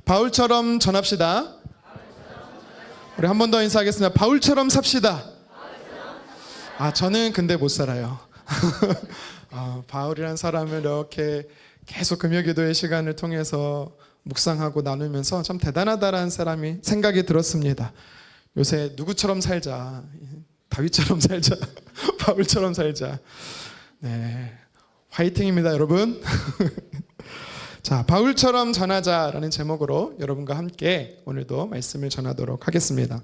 바울처럼 전합시다. 우리 한 번 더 인사하겠습니다. 바울처럼 삽시다. 저는 근데 못 살아요. 바울이란 사람을 이렇게 계속 금요기도의 시간을 통해서 묵상하고 나누면서 참 대단하다라는 사람이 생각이 들었습니다. 요새 누구처럼 살자, 다윗처럼 살자, 바울처럼 살자. 네, 화이팅입니다, 여러분. 자, 바울처럼 전하자라는 제목으로 여러분과 함께 오늘도 말씀을 전하도록 하겠습니다.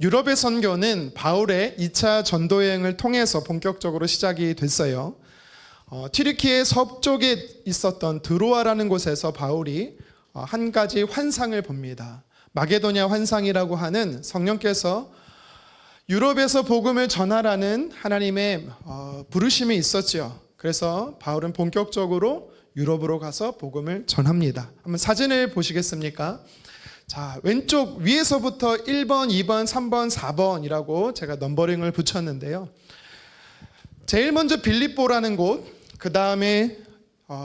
유럽의 선교는 바울의 2차 전도 여행을 통해서 본격적으로 시작이 됐어요. 튀르키예 서쪽에 있었던 드로아라는 곳에서 바울이 한 가지 환상을 봅니다. 마게도냐 환상이라고 하는 성령께서 유럽에서 복음을 전하라는 하나님의 부르심이 있었죠. 그래서 바울은 본격적으로 유럽으로 가서 복음을 전합니다. 한번 사진을 보시겠습니까? 자, 왼쪽 위에서부터 1번, 2번, 3번, 4번이라고 제가 넘버링을 붙였는데요. 제일 먼저 빌립보라는 곳, 그 다음에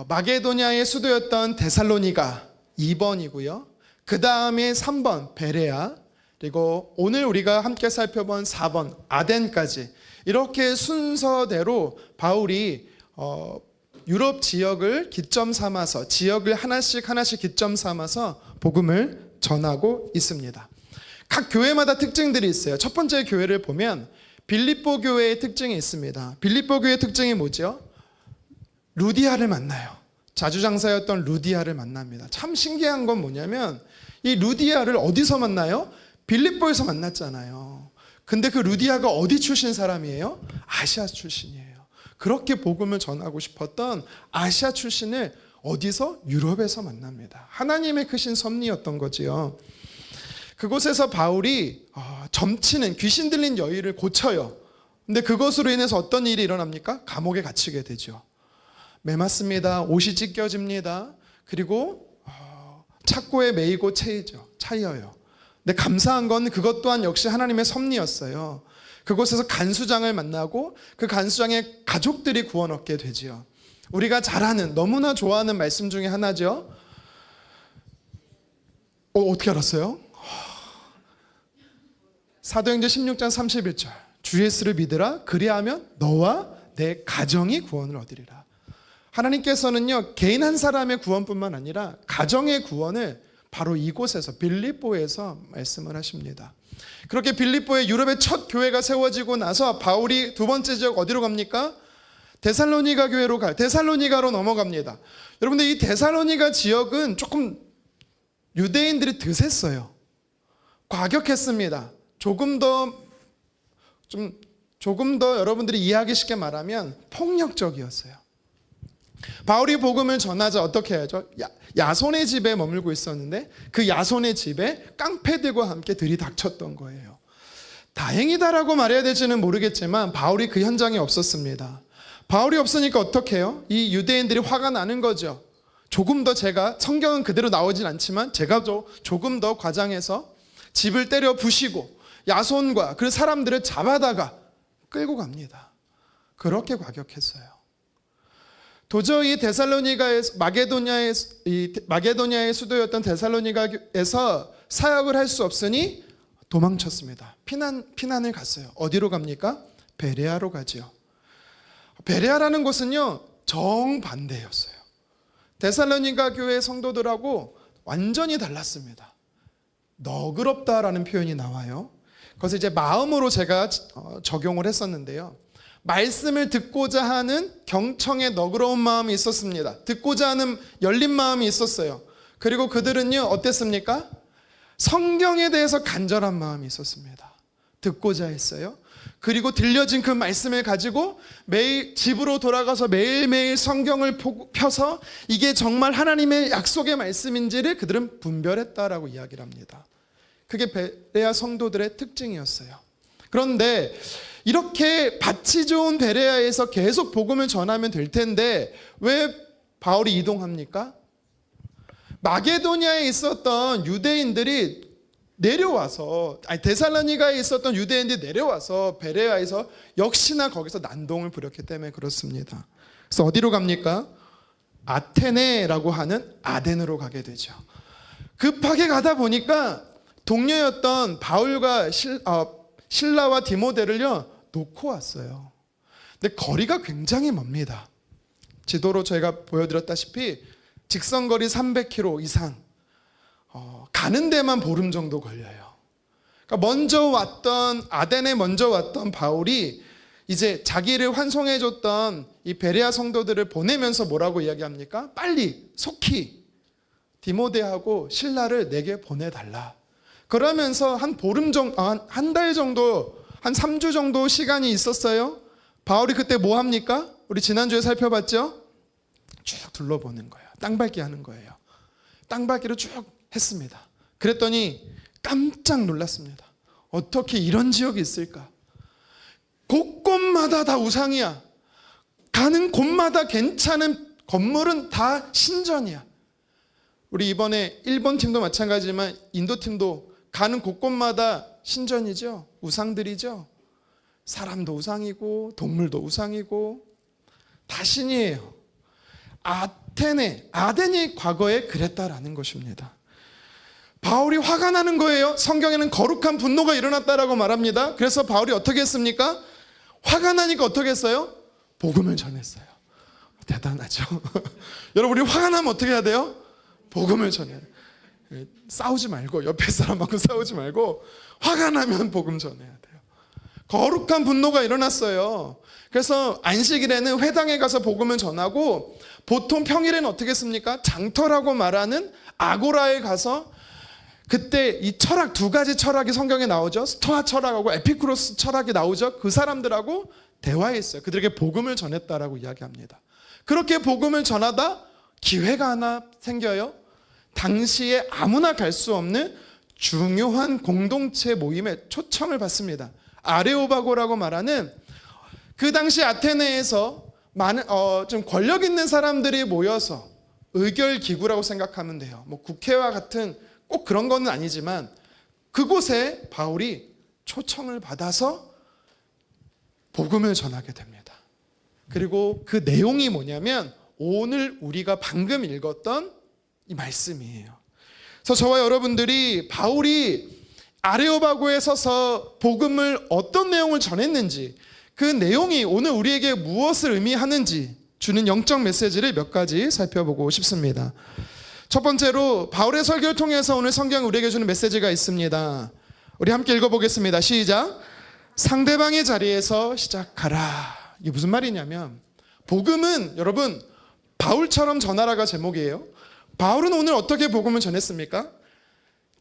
마게도냐의 수도였던 데살로니가 2번이고요. 그 다음에 3번 베레아, 그리고 오늘 우리가 함께 살펴본 4번 아덴까지, 이렇게 순서대로 바울이 유럽 지역을 기점 삼아서, 지역을 하나씩 기점 삼아서 복음을 전하고 있습니다. 각 교회마다 특징들이 있어요. 첫 번째 교회를 보면 빌립보 교회의 특징이 있습니다. 빌립보 교회의 특징이 뭐죠? 루디아를 만나요. 자주장사였던 루디아를 만납니다. 참 신기한 건 뭐냐면 이 루디아를 어디서 만나요? 빌립보에서 만났잖아요. 근데 그 루디아가 어디 출신 사람이에요? 아시아 출신이에요. 그렇게 복음을 전하고 싶었던 아시아 출신을 어디서? 유럽에서 만납니다. 하나님의 크신 섭리였던 거지요. 그곳에서 바울이 점치는, 귀신 들린 여인을 고쳐요. 근데 그것으로 인해서 어떤 일이 일어납니까? 감옥에 갇히게 되죠. 매맞습니다. 옷이 찢겨집니다. 그리고 착고에 매이고 차여요. 근데 감사한 건 그것 또한 역시 하나님의 섭리였어요. 그곳에서 간수장을 만나고 그 간수장의 가족들이 구원 얻게 되지요. 우리가 잘 아는, 너무나 좋아하는 말씀 중에 하나죠. 어떻게 알았어요? 사도행전 16장 31절, 주 예수를 믿으라, 그리하면 너와 내 가정이 구원을 얻으리라. 하나님께서는요, 개인 한 사람의 구원뿐만 아니라 가정의 구원을 바로 이곳에서, 빌립보에서 말씀을 하십니다. 그렇게 빌립보에 유럽의 첫 교회가 세워지고 나서 바울이 두 번째 지역 어디로 갑니까? 데살로니가 교회로 가요. 데살로니가로 넘어갑니다. 여러분들, 이 데살로니가 지역은 조금 유대인들이 드셌어요. 과격했습니다. 조금 더 여러분들이 이해하기 쉽게 말하면 폭력적이었어요. 바울이 복음을 전하자 어떻게 해야죠? 야손의 집에 머물고 있었는데 그 야손의 집에 깡패들과 함께 들이닥쳤던 거예요. 다행이다라고 말해야 될지는 모르겠지만 바울이 그 현장에 없었습니다. 바울이 없으니까 어떻게 해요? 이 유대인들이 화가 나는 거죠. 조금 더, 제가 성경은 그대로 나오진 않지만 제가 조금 더 과장해서 집을 때려 부시고 야손과 그 사람들을 잡아다가 끌고 갑니다. 그렇게 과격했어요. 도저히 마게도냐의 수도였던 데살로니가에서 사역을 할 수 없으니 도망쳤습니다. 피난을 갔어요. 어디로 갑니까? 베레아로 가지요. 베레아라는 곳은요, 정반대였어요. 데살로니가 교회 성도들하고 완전히 달랐습니다. 너그럽다라는 표현이 나와요. 그것을 이제 마음으로 제가 적용을 했었는데요. 말씀을 듣고자 하는 경청의 너그러운 마음이 있었습니다. 듣고자 하는 열린 마음이 있었어요. 그리고 그들은요, 어땠습니까? 성경에 대해서 간절한 마음이 있었습니다. 듣고자 했어요. 그리고 들려진 그 말씀을 가지고 매일 집으로 돌아가서 매일매일 성경을 펴서 이게 정말 하나님의 약속의 말씀인지를 그들은 분별했다라고 이야기를 합니다. 그게 베레아 성도들의 특징이었어요. 그런데 이렇게 밭이 좋은 베레아에서 계속 복음을 전하면 될 텐데 왜 바울이 이동합니까? 마게도냐에 있었던 유대인들이 내려와서, 데살로니가에 있었던 유대인들이 내려와서 베레아에서 역시나 거기서 난동을 부렸기 때문에 그렇습니다. 그래서 어디로 갑니까? 아테네라고 하는 아덴으로 가게 되죠. 급하게 가다 보니까 동료였던 바울과 실라와 디모데를요 놓고 왔어요. 근데 거리가 굉장히 멉니다. 지도로 저희가 보여드렸다시피 직선거리 300km 이상, 가는 데만 보름 정도 걸려요. 그러니까 아덴에 먼저 왔던 바울이 이제 자기를 환송해줬던 이 베레아 성도들을 보내면서 뭐라고 이야기합니까? 빨리 속히 디모데하고 실라를 내게 보내달라. 그러면서 한 달 정도, 한 3주 정도 시간이 있었어요. 바울이 그때 뭐 합니까? 우리 지난주에 살펴봤죠? 쭉 둘러보는 거예요. 땅밟기 하는 거예요. 땅밟기를 쭉 했습니다. 그랬더니 깜짝 놀랐습니다. 어떻게 이런 지역이 있을까? 곳곳마다 다 우상이야. 가는 곳마다 괜찮은 건물은 다 신전이야. 우리 이번에 일본 팀도 마찬가지지만 인도 팀도 가는 곳곳마다 신전이죠. 우상들이죠. 사람도 우상이고 동물도 우상이고 다 신이에요. 아덴이 과거에 그랬다라는 것입니다. 바울이 화가 나는 거예요. 성경에는 거룩한 분노가 일어났다라고 말합니다. 그래서 바울이 어떻게 했습니까? 화가 나니까 어떻게 했어요? 복음을 전했어요. 대단하죠. 여러분, 우리 화가 나면 어떻게 해야 돼요? 복음을 전해요. 싸우지 말고, 옆에 사람하고 싸우지 말고 화가 나면 복음 전해야 돼요. 거룩한 분노가 일어났어요. 그래서 안식일에는 회당에 가서 복음을 전하고, 보통 평일에는 어떻게 했습니까? 장터라고 말하는 아고라에 가서, 그때 이 철학, 두 가지 철학이 성경에 나오죠. 스토아 철학하고 에피쿠로스 철학이 나오죠. 그 사람들하고 대화했어요. 그들에게 복음을 전했다라고 이야기합니다. 그렇게 복음을 전하다 기회가 하나 생겨요. 당시에 아무나 갈 수 없는 중요한 공동체 모임에 초청을 받습니다. 아레오바고라고 말하는, 그 당시 아테네에서 많은 좀 권력 있는 사람들이 모여서, 의결 기구라고 생각하면 돼요. 뭐 국회와 같은 꼭 그런 건 아니지만 그곳에 바울이 초청을 받아서 복음을 전하게 됩니다. 그리고 그 내용이 뭐냐면 오늘 우리가 방금 읽었던 이 말씀이에요. 그래서 저와 여러분들이 바울이 아레오바고에 서서 복음을 어떤 내용을 전했는지, 그 내용이 오늘 우리에게 무엇을 의미하는지 주는 영적 메시지를 몇 가지 살펴보고 싶습니다. 첫 번째로 바울의 설교를 통해서 오늘 성경이 우리에게 주는 메시지가 있습니다. 우리 함께 읽어보겠습니다. 시작. 상대방의 자리에서 시작하라. 이게 무슨 말이냐면, 복음은 여러분 바울처럼 전하라가 제목이에요. 바울은 오늘 어떻게 복음을 전했습니까?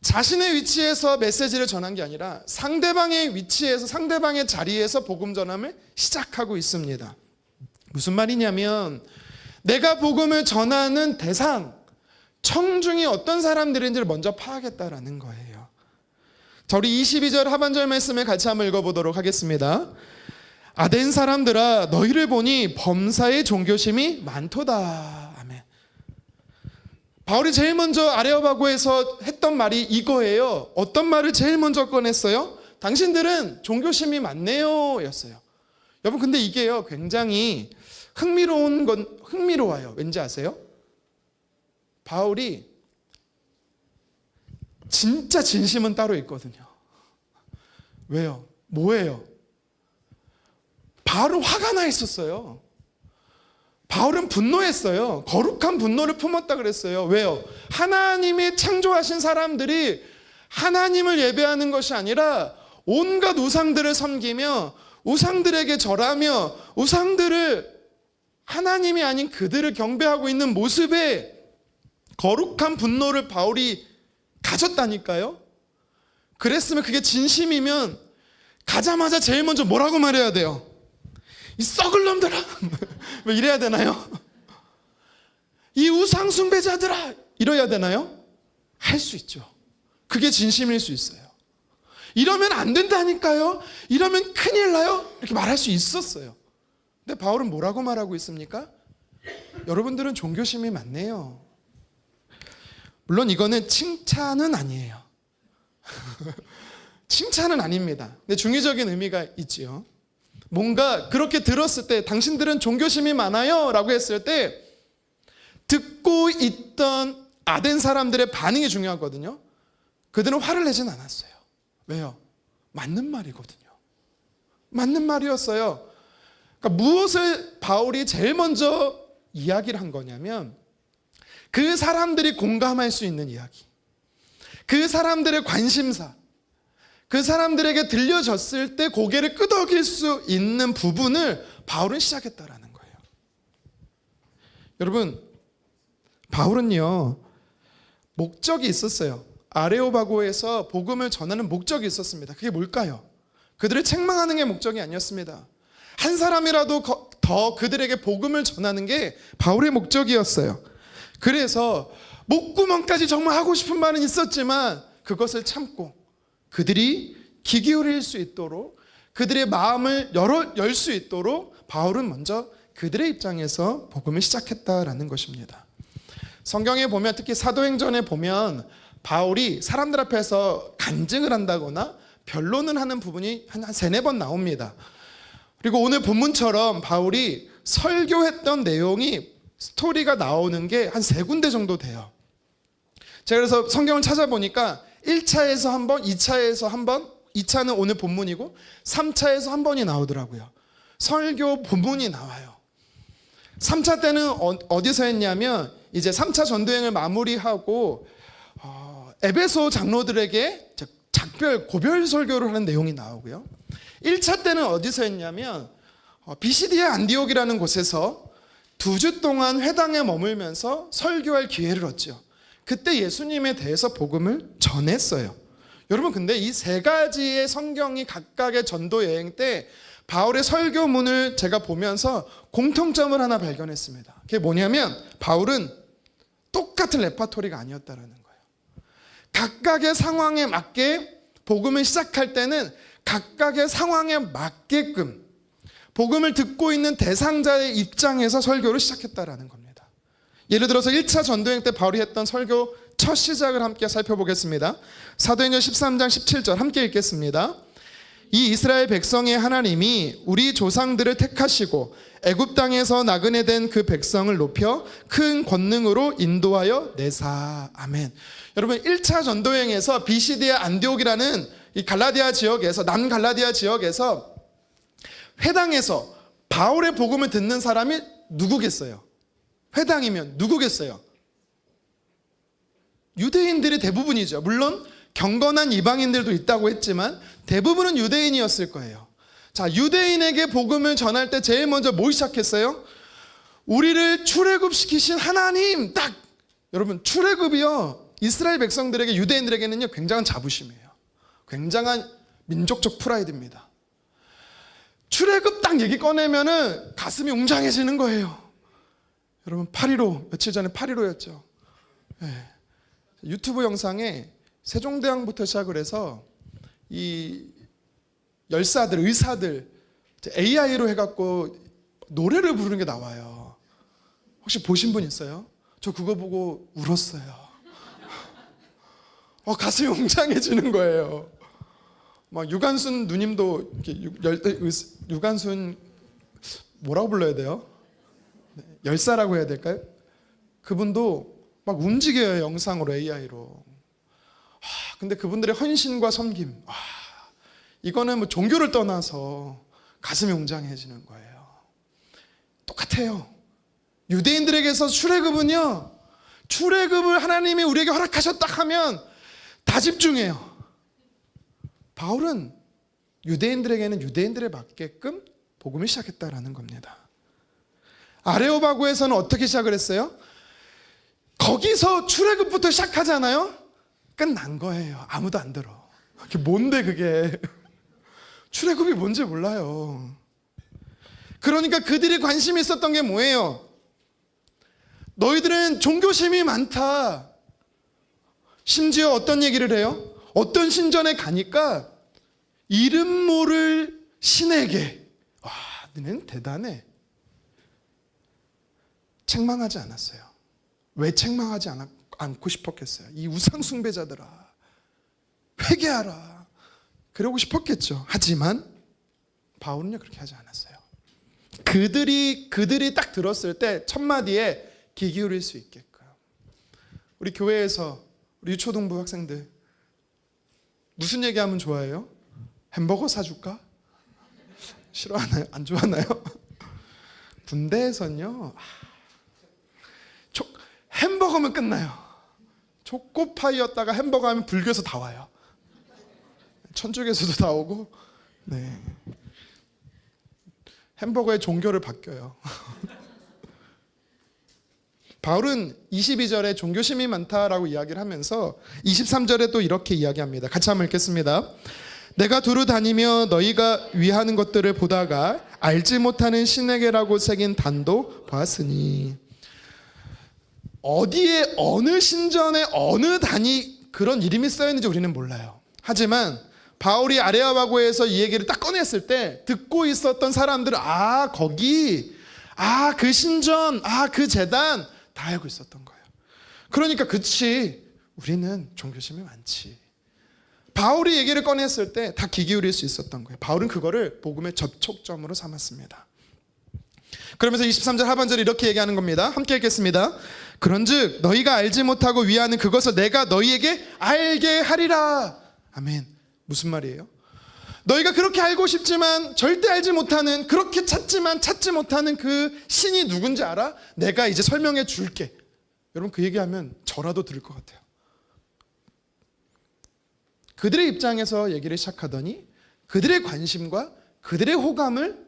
자신의 위치에서 메시지를 전한 게 아니라 상대방의 위치에서, 상대방의 자리에서 복음 전함을 시작하고 있습니다. 무슨 말이냐면, 내가 복음을 전하는 대상, 청중이 어떤 사람들인지를 먼저 파악했다라는 거예요. 자, 우리 22절 하반절 말씀을 같이 한번 읽어보도록 하겠습니다. 아덴 사람들아, 너희를 보니 범사의 종교심이 많도다. 아멘. 바울이 제일 먼저 아레오바고에서 했던 말이 이거예요. 어떤 말을 제일 먼저 꺼냈어요? 당신들은 종교심이 많네요 였어요. 여러분, 근데 이게요 굉장히 흥미로워요. 왠지 아세요? 바울이 진짜 진심은 따로 있거든요. 왜요? 뭐예요? 바울은 화가 나 있었어요. 바울은 분노했어요. 거룩한 분노를 품었다 그랬어요. 왜요? 하나님이 창조하신 사람들이 하나님을 예배하는 것이 아니라 온갖 우상들을 섬기며 우상들에게 절하며 우상들을, 하나님이 아닌 그들을 경배하고 있는 모습에 거룩한 분노를 바울이 가졌다니까요. 그랬으면, 그게 진심이면 가자마자 제일 먼저 뭐라고 말해야 돼요? 이 썩을 놈들아 왜 이래야 되나요? 이 우상 숭배자들아 이래야 되나요? 할 수 있죠. 그게 진심일 수 있어요. 이러면 안 된다니까요. 이러면 큰일 나요. 이렇게 말할 수 있었어요. 근데 바울은 뭐라고 말하고 있습니까? 여러분들은 종교심이 많네요. 물론 이거는 칭찬은 아니에요. 칭찬은 아닙니다. 근데 중의적인 의미가 있지요. 뭔가 그렇게 들었을 때, 당신들은 종교심이 많아요 라고 했을 때 듣고 있던 아덴 사람들의 반응이 중요하거든요. 그들은 화를 내진 않았어요. 왜요? 맞는 말이거든요. 맞는 말이었어요. 그러니까 무엇을 바울이 제일 먼저 이야기를 한 거냐면 그 사람들이 공감할 수 있는 이야기, 그 사람들의 관심사, 그 사람들에게 들려졌을 때 고개를 끄덕일 수 있는 부분을 바울은 시작했다라는 거예요. 여러분, 바울은요 목적이 있었어요. 아레오바고에서 복음을 전하는 목적이 있었습니다. 그게 뭘까요? 그들을 책망하는 게 목적이 아니었습니다. 한 사람이라도 더 그들에게 복음을 전하는 게 바울의 목적이었어요. 그래서 목구멍까지 정말 하고 싶은 말은 있었지만 그것을 참고 그들이 귀 기울일 수 있도록, 그들의 마음을 열 수 있도록 바울은 먼저 그들의 입장에서 복음을 시작했다라는 것입니다. 성경에 보면, 특히 사도행전에 보면 바울이 사람들 앞에서 간증을 한다거나 변론을 하는 부분이 한 3-4번 나옵니다. 그리고 오늘 본문처럼 바울이 설교했던 내용이 스토리가 나오는 게 한 3군데 정도 돼요. 제가 그래서 성경을 찾아보니까 1차에서 한 번, 2차에서 한 번, 2차는 오늘 본문이고 3차에서 한 번이 나오더라고요. 설교 본문이 나와요. 3차 때는 어디서 했냐면 이제 3차 전도여행을 마무리하고 에베소 장로들에게 작별, 고별 설교를 하는 내용이 나오고요. 1차 때는 어디서 했냐면 비시디아 안디옥이라는 곳에서 2주 동안 회당에 머물면서 설교할 기회를 얻죠. 그때 예수님에 대해서 복음을 전했어요. 여러분, 근데 이 3가지의 성경이 각각의 전도 여행 때 바울의 설교문을 제가 보면서 공통점을 하나 발견했습니다. 그게 뭐냐면 바울은 똑같은 레파토리가 아니었다라는 거예요. 각각의 상황에 맞게 복음을 시작할 때는 각각의 상황에 맞게끔 복음을 듣고 있는 대상자의 입장에서 설교를 시작했다라는 겁니다. 예를 들어서 1차 전도여행 때 바울이 했던 설교 첫 시작을 함께 살펴보겠습니다. 사도행전 13장 17절 함께 읽겠습니다. 이 이스라엘 백성의 하나님이 우리 조상들을 택하시고 애굽 땅에서 나그네 된 그 백성을 높여 큰 권능으로 인도하여 내사. 아멘. 여러분, 1차 전도여행에서 비시디아 안디옥이라는 이 갈라디아 지역에서, 남갈라디아 지역에서 회당에서 바울의 복음을 듣는 사람이 누구겠어요? 회당이면 누구겠어요? 유대인들이 대부분이죠. 물론 경건한 이방인들도 있다고 했지만 대부분은 유대인이었을 거예요. 자, 유대인에게 복음을 전할 때 제일 먼저 뭘 시작했어요? 우리를 출애굽시키신 하나님. 딱! 여러분, 출애굽이요 이스라엘 백성들에게, 유대인들에게는요 굉장한 자부심이에요. 굉장한 민족적 프라이드입니다. 출애굽 딱 얘기 꺼내면은 가슴이 웅장해지는 거예요. 여러분, 8.15 며칠 전에 8.15였죠. 네. 유튜브 영상에 세종대왕부터 시작을 해서 이 열사들, 의사들 AI로 해갖고 노래를 부르는 게 나와요. 혹시 보신 분 있어요? 저 그거 보고 울었어요. 가슴이 웅장해지는 거예요. 막 유관순 누님도 이렇게 유관순 뭐라고 불러야 돼요? 열사라고 해야 될까요? 그분도 막 움직여요, 영상으로, AI로. 근데 그분들의 헌신과 섬김, 이거는 뭐 종교를 떠나서 가슴이 웅장해지는 거예요. 똑같아요. 유대인들에게서 출애굽은요, 출애굽을 하나님이 우리에게 허락하셨다 하면 다 집중해요. 바울은 유대인들에게는 유대인들에 맞게끔 복음을 시작했다라는 겁니다. 아레오바고에서는 어떻게 시작을 했어요? 거기서 출애굽부터 시작하잖아요. 끝난 거예요. 아무도 안 들어. 그게 뭔데 그게. 출애굽이 뭔지 몰라요. 그러니까 그들이 관심이 있었던 게 뭐예요? 너희들은 종교심이 많다. 심지어 어떤 얘기를 해요? 어떤 신전에 가니까 이름 모를 신에게, 와, 너는 대단해. 책망하지 않았어요. 왜 책망하지 않고 싶었겠어요? 이 우상 숭배자들아, 회개하라, 그러고 싶었겠죠. 하지만 바울은요 그렇게 하지 않았어요. 그들이 딱 들었을 때 첫 마디에 귀 기울일 수 있게끔. 우리 교회에서 우리 유초등부 학생들 무슨 얘기하면 좋아해요? 햄버거 사줄까? 싫어하나요? 안 좋아하나요? 군대에선요, 햄버거면 끝나요. 초코파이였다가 햄버거 하면 불교에서 다 와요. 천주교에서도 다 오고, 네. 햄버거의 종교를 바뀌어요. 바울은 22절에 종교심이 많다라고 이야기를 하면서 23절에 또 이렇게 이야기합니다. 같이 한번 읽겠습니다. 내가 두루 다니며 너희가 위하는 것들을 보다가 알지 못하는 신에게라고 새긴 단도 보았으니. 어디에 어느 신전에 어느 단이 그런 이름이 써있는지 우리는 몰라요. 하지만 바울이 아레아바고에서 이 얘기를 딱 꺼냈을 때 듣고 있었던 사람들은 거기, 그 신전, 그 제단 다 알고 있었던 거예요. 그러니까 그치, 우리는 종교심이 많지. 바울이 얘기를 꺼냈을 때 다 귀 기울일 수 있었던 거예요. 바울은 그거를 복음의 접촉점으로 삼았습니다. 그러면서 23절 하반절에 이렇게 얘기하는 겁니다. 함께 읽겠습니다. 그런즉 너희가 알지 못하고 위하는 그것을 내가 너희에게 알게 하리라. 아멘. 무슨 말이에요? 너희가 그렇게 알고 싶지만 절대 알지 못하는, 그렇게 찾지만 찾지 못하는 그 신이 누군지 알아? 내가 이제 설명해 줄게. 여러분, 그 얘기하면 저라도 들을 것 같아요. 그들의 입장에서 얘기를 시작하더니 그들의 관심과 그들의 호감을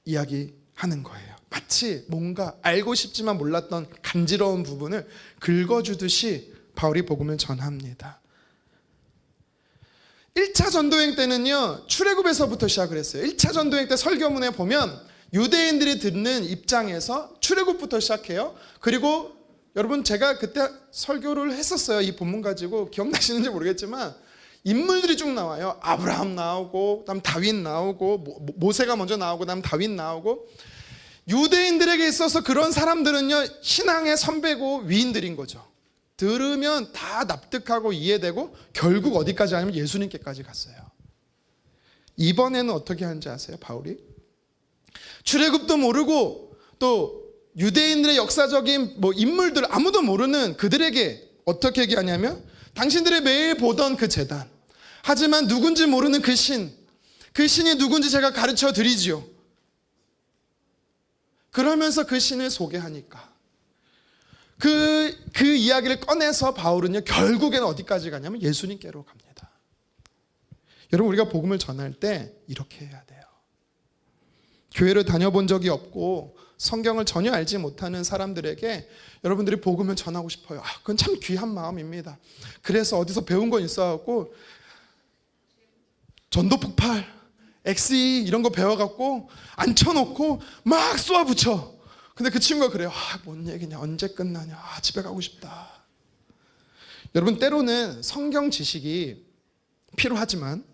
이야기하는 거예요. 마치 뭔가 알고 싶지만 몰랐던 간지러운 부분을 긁어주듯이 바울이 복음을 전합니다. 1차 전도행 때는요, 출애굽에서부터 시작을 했어요. 1차 전도행 때 설교문에 보면 유대인들이 듣는 입장에서 출애굽부터 시작해요. 그리고 여러분, 제가 그때 설교를 했었어요. 이 본문 가지고 기억나시는지 모르겠지만 인물들이 쭉 나와요. 아브라함 나오고, 그다음 다윗 나오고, 모세가 먼저 나오고, 그다음 다윗 나오고. 유대인들에게 있어서 그런 사람들은요, 신앙의 선배고 위인들인 거죠. 들으면 다 납득하고 이해되고 결국 어디까지 하냐면 예수님께까지 갔어요. 이번에는 어떻게 하는지 아세요? 바울이 출애굽도 모르고 또 유대인들의 역사적인 인물들 아무도 모르는 그들에게 어떻게 얘기하냐면 당신들이 매일 보던 그 제단, 하지만 누군지 모르는 그 신이 누군지 제가 가르쳐 드리지요. 그러면서 그 신을 소개하니까 그 이야기를 꺼내서 바울은요, 결국에는 어디까지 가냐면 예수님께로 갑니다. 여러분, 우리가 복음을 전할 때 이렇게 해야 돼요. 교회를 다녀본 적이 없고 성경을 전혀 알지 못하는 사람들에게 여러분들이 복음을 전하고 싶어요. 그건 참 귀한 마음입니다. 그래서 어디서 배운 건 있어갖고 전도 폭발, XE 이런 거 배워갖고 앉혀놓고 막 쏘아붙여. 근데 그 친구가 그래요. 뭔 얘기냐, 언제 끝나냐, 집에 가고 싶다. 여러분, 때로는 성경 지식이 필요하지만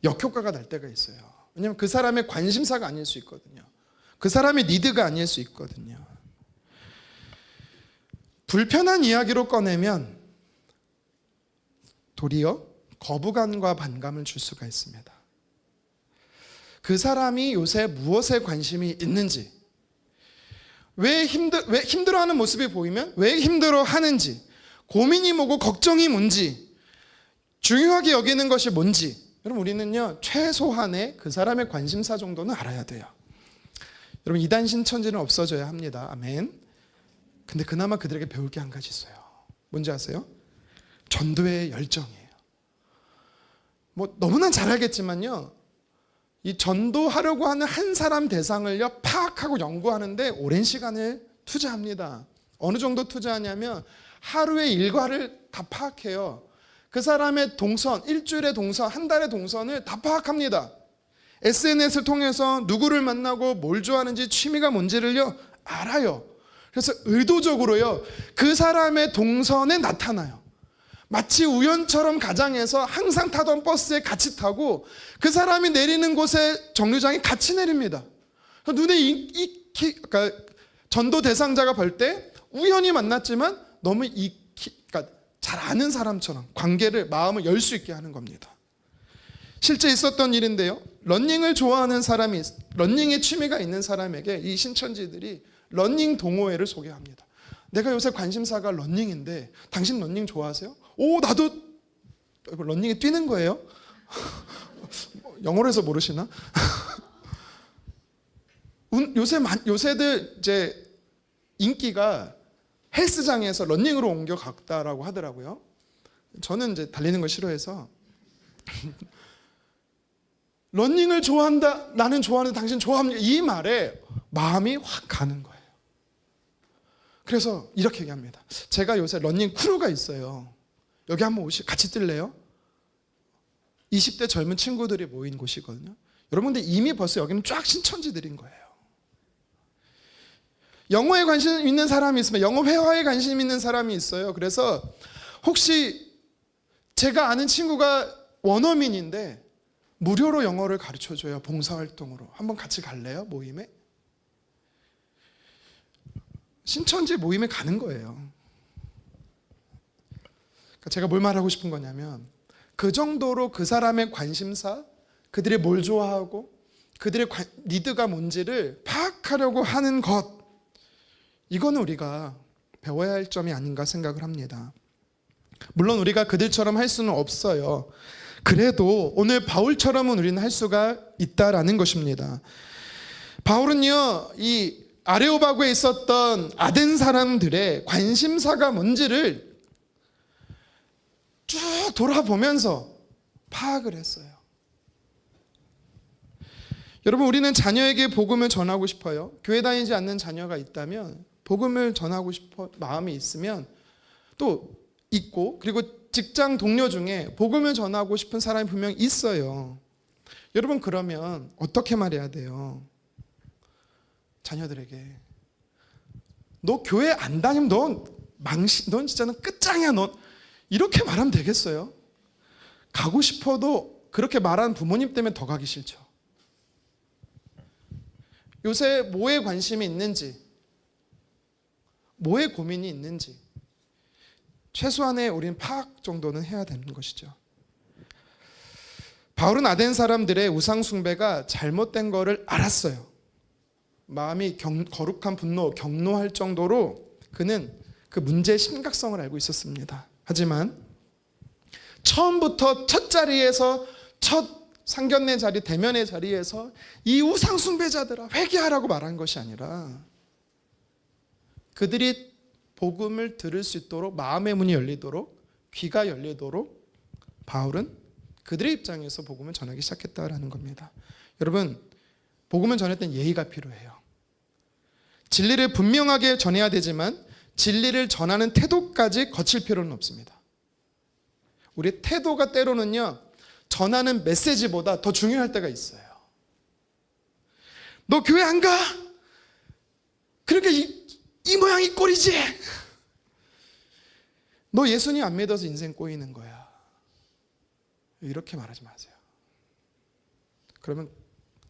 역효과가 날 때가 있어요. 왜냐하면 그 사람의 관심사가 아닐 수 있거든요. 그 사람의 니드가 아닐 수 있거든요. 불편한 이야기로 꺼내면 도리어 거부감과 반감을 줄 수가 있습니다. 그 사람이 요새 무엇에 관심이 있는지, 왜 힘들어하는 모습이 보이면 왜 힘들어하는지, 고민이 뭐고 걱정이 뭔지, 중요하게 여기는 것이 뭔지, 여러분, 우리는요 최소한의 그 사람의 관심사 정도는 알아야 돼요. 여러분, 이단 신천지는 없어져야 합니다. 아멘. 근데 그나마 그들에게 배울 게 한 가지 있어요. 뭔지 아세요? 전도의 열정이에요. 너무나 잘 알겠지만요, 이 전도하려고 하는 한 사람 대상을요 파악하고 연구하는데 오랜 시간을 투자합니다. 어느 정도 투자하냐면 하루의 일과를 다 파악해요. 그 사람의 동선, 일주일의 동선, 한 달의 동선을 다 파악합니다. SNS를 통해서 누구를 만나고 뭘 좋아하는지, 취미가 뭔지를요 알아요. 그래서 의도적으로요 그 사람의 동선에 나타나요. 마치 우연처럼 가장해서 항상 타던 버스에 같이 타고 그 사람이 내리는 곳에 정류장에 같이 내립니다. 눈에 그러니까 전도 대상자가 볼 때 우연히 만났지만 너무 그러니까 잘 아는 사람처럼 관계를, 마음을 열 수 있게 하는 겁니다. 실제 있었던 일인데요, 러닝을 좋아하는 사람이, 러닝에 취미가 있는 사람에게 이 신천지들이 러닝 동호회를 소개합니다. 내가 요새 관심사가 러닝인데 당신 러닝 좋아하세요? 오, 나도 러닝에 뛰는 거예요? 영어로 해서 모르시나? 요새들 이제 인기가 헬스장에서 러닝으로 옮겨갔다라고 하더라고요. 저는 이제 달리는 걸 싫어해서 러닝을 좋아한다, 나는 좋아하는데 당신 좋아합니까? 이 말에 마음이 확 가는 거예요. 그래서 이렇게 얘기합니다. 제가 요새 러닝 크루가 있어요. 여기 한번 같이 뛸래요? 20대 젊은 친구들이 모인 곳이거든요. 여러분들 이미 벌써 여기는 쫙 신천지들인 거예요. 영어에 관심 있는 사람이 있으면 영어 회화에 관심 있는 사람이 있어요. 그래서 혹시 제가 아는 친구가 원어민인데 무료로 영어를 가르쳐줘요. 봉사활동으로. 한번 같이 갈래요? 모임에? 신천지 모임에 가는 거예요. 그러니까 제가 뭘 말하고 싶은 거냐면 그 정도로 그 사람의 관심사, 그들이 뭘 좋아하고 그들의 니드가 뭔지를 파악하려고 하는 것, 이거는 우리가 배워야 할 점이 아닌가 생각을 합니다. 물론 우리가 그들처럼 할 수는 없어요. 그래도 오늘 바울처럼은 우리는 할 수가 있다라는 것입니다. 바울은요, 이 아레오바구에 있었던 아덴 사람들의 관심사가 뭔지를 쭉 돌아보면서 파악을 했어요. 여러분, 우리는 자녀에게 복음을 전하고 싶어요. 교회 다니지 않는 자녀가 있다면 복음을 전하고 싶어 마음이 있으면 또 있고, 그리고 직장 동료 중에 복음을 전하고 싶은 사람이 분명 있어요. 여러분, 그러면 어떻게 말해야 돼요? 자녀들에게 너 교회 안 다니면 넌 진짜는 끝장이야. 넌 이렇게 말하면 되겠어요? 가고 싶어도 그렇게 말하는 부모님 때문에 더 가기 싫죠. 요새 뭐에 관심이 있는지, 뭐에 고민이 있는지 최소한의 우리는 파악 정도는 해야 되는 것이죠. 바울은 아덴 사람들의 우상 숭배가 잘못된 거를 알았어요. 마음이 거룩한 분노, 경노할 정도로 그는 그 문제의 심각성을 알고 있었습니다. 하지만 처음부터 첫 자리에서, 첫 상견례 자리, 대면의 자리에서 이 우상 숭배자들아 회개하라고 말한 것이 아니라 그들이 복음을 들을 수 있도록 마음의 문이 열리도록, 귀가 열리도록 바울은 그들의 입장에서 복음을 전하기 시작했다라는 겁니다. 여러분, 복음을 전할 땐 예의가 필요해요. 진리를 분명하게 전해야 되지만 진리를 전하는 태도까지 거칠 필요는 없습니다. 우리의 태도가 때로는요, 전하는 메시지보다 더 중요할 때가 있어요. 너 교회 안 가? 그러니까 이 모양 이 꼴이지. 너 예수님 안 믿어서 인생 꼬이는 거야. 이렇게 말하지 마세요. 그러면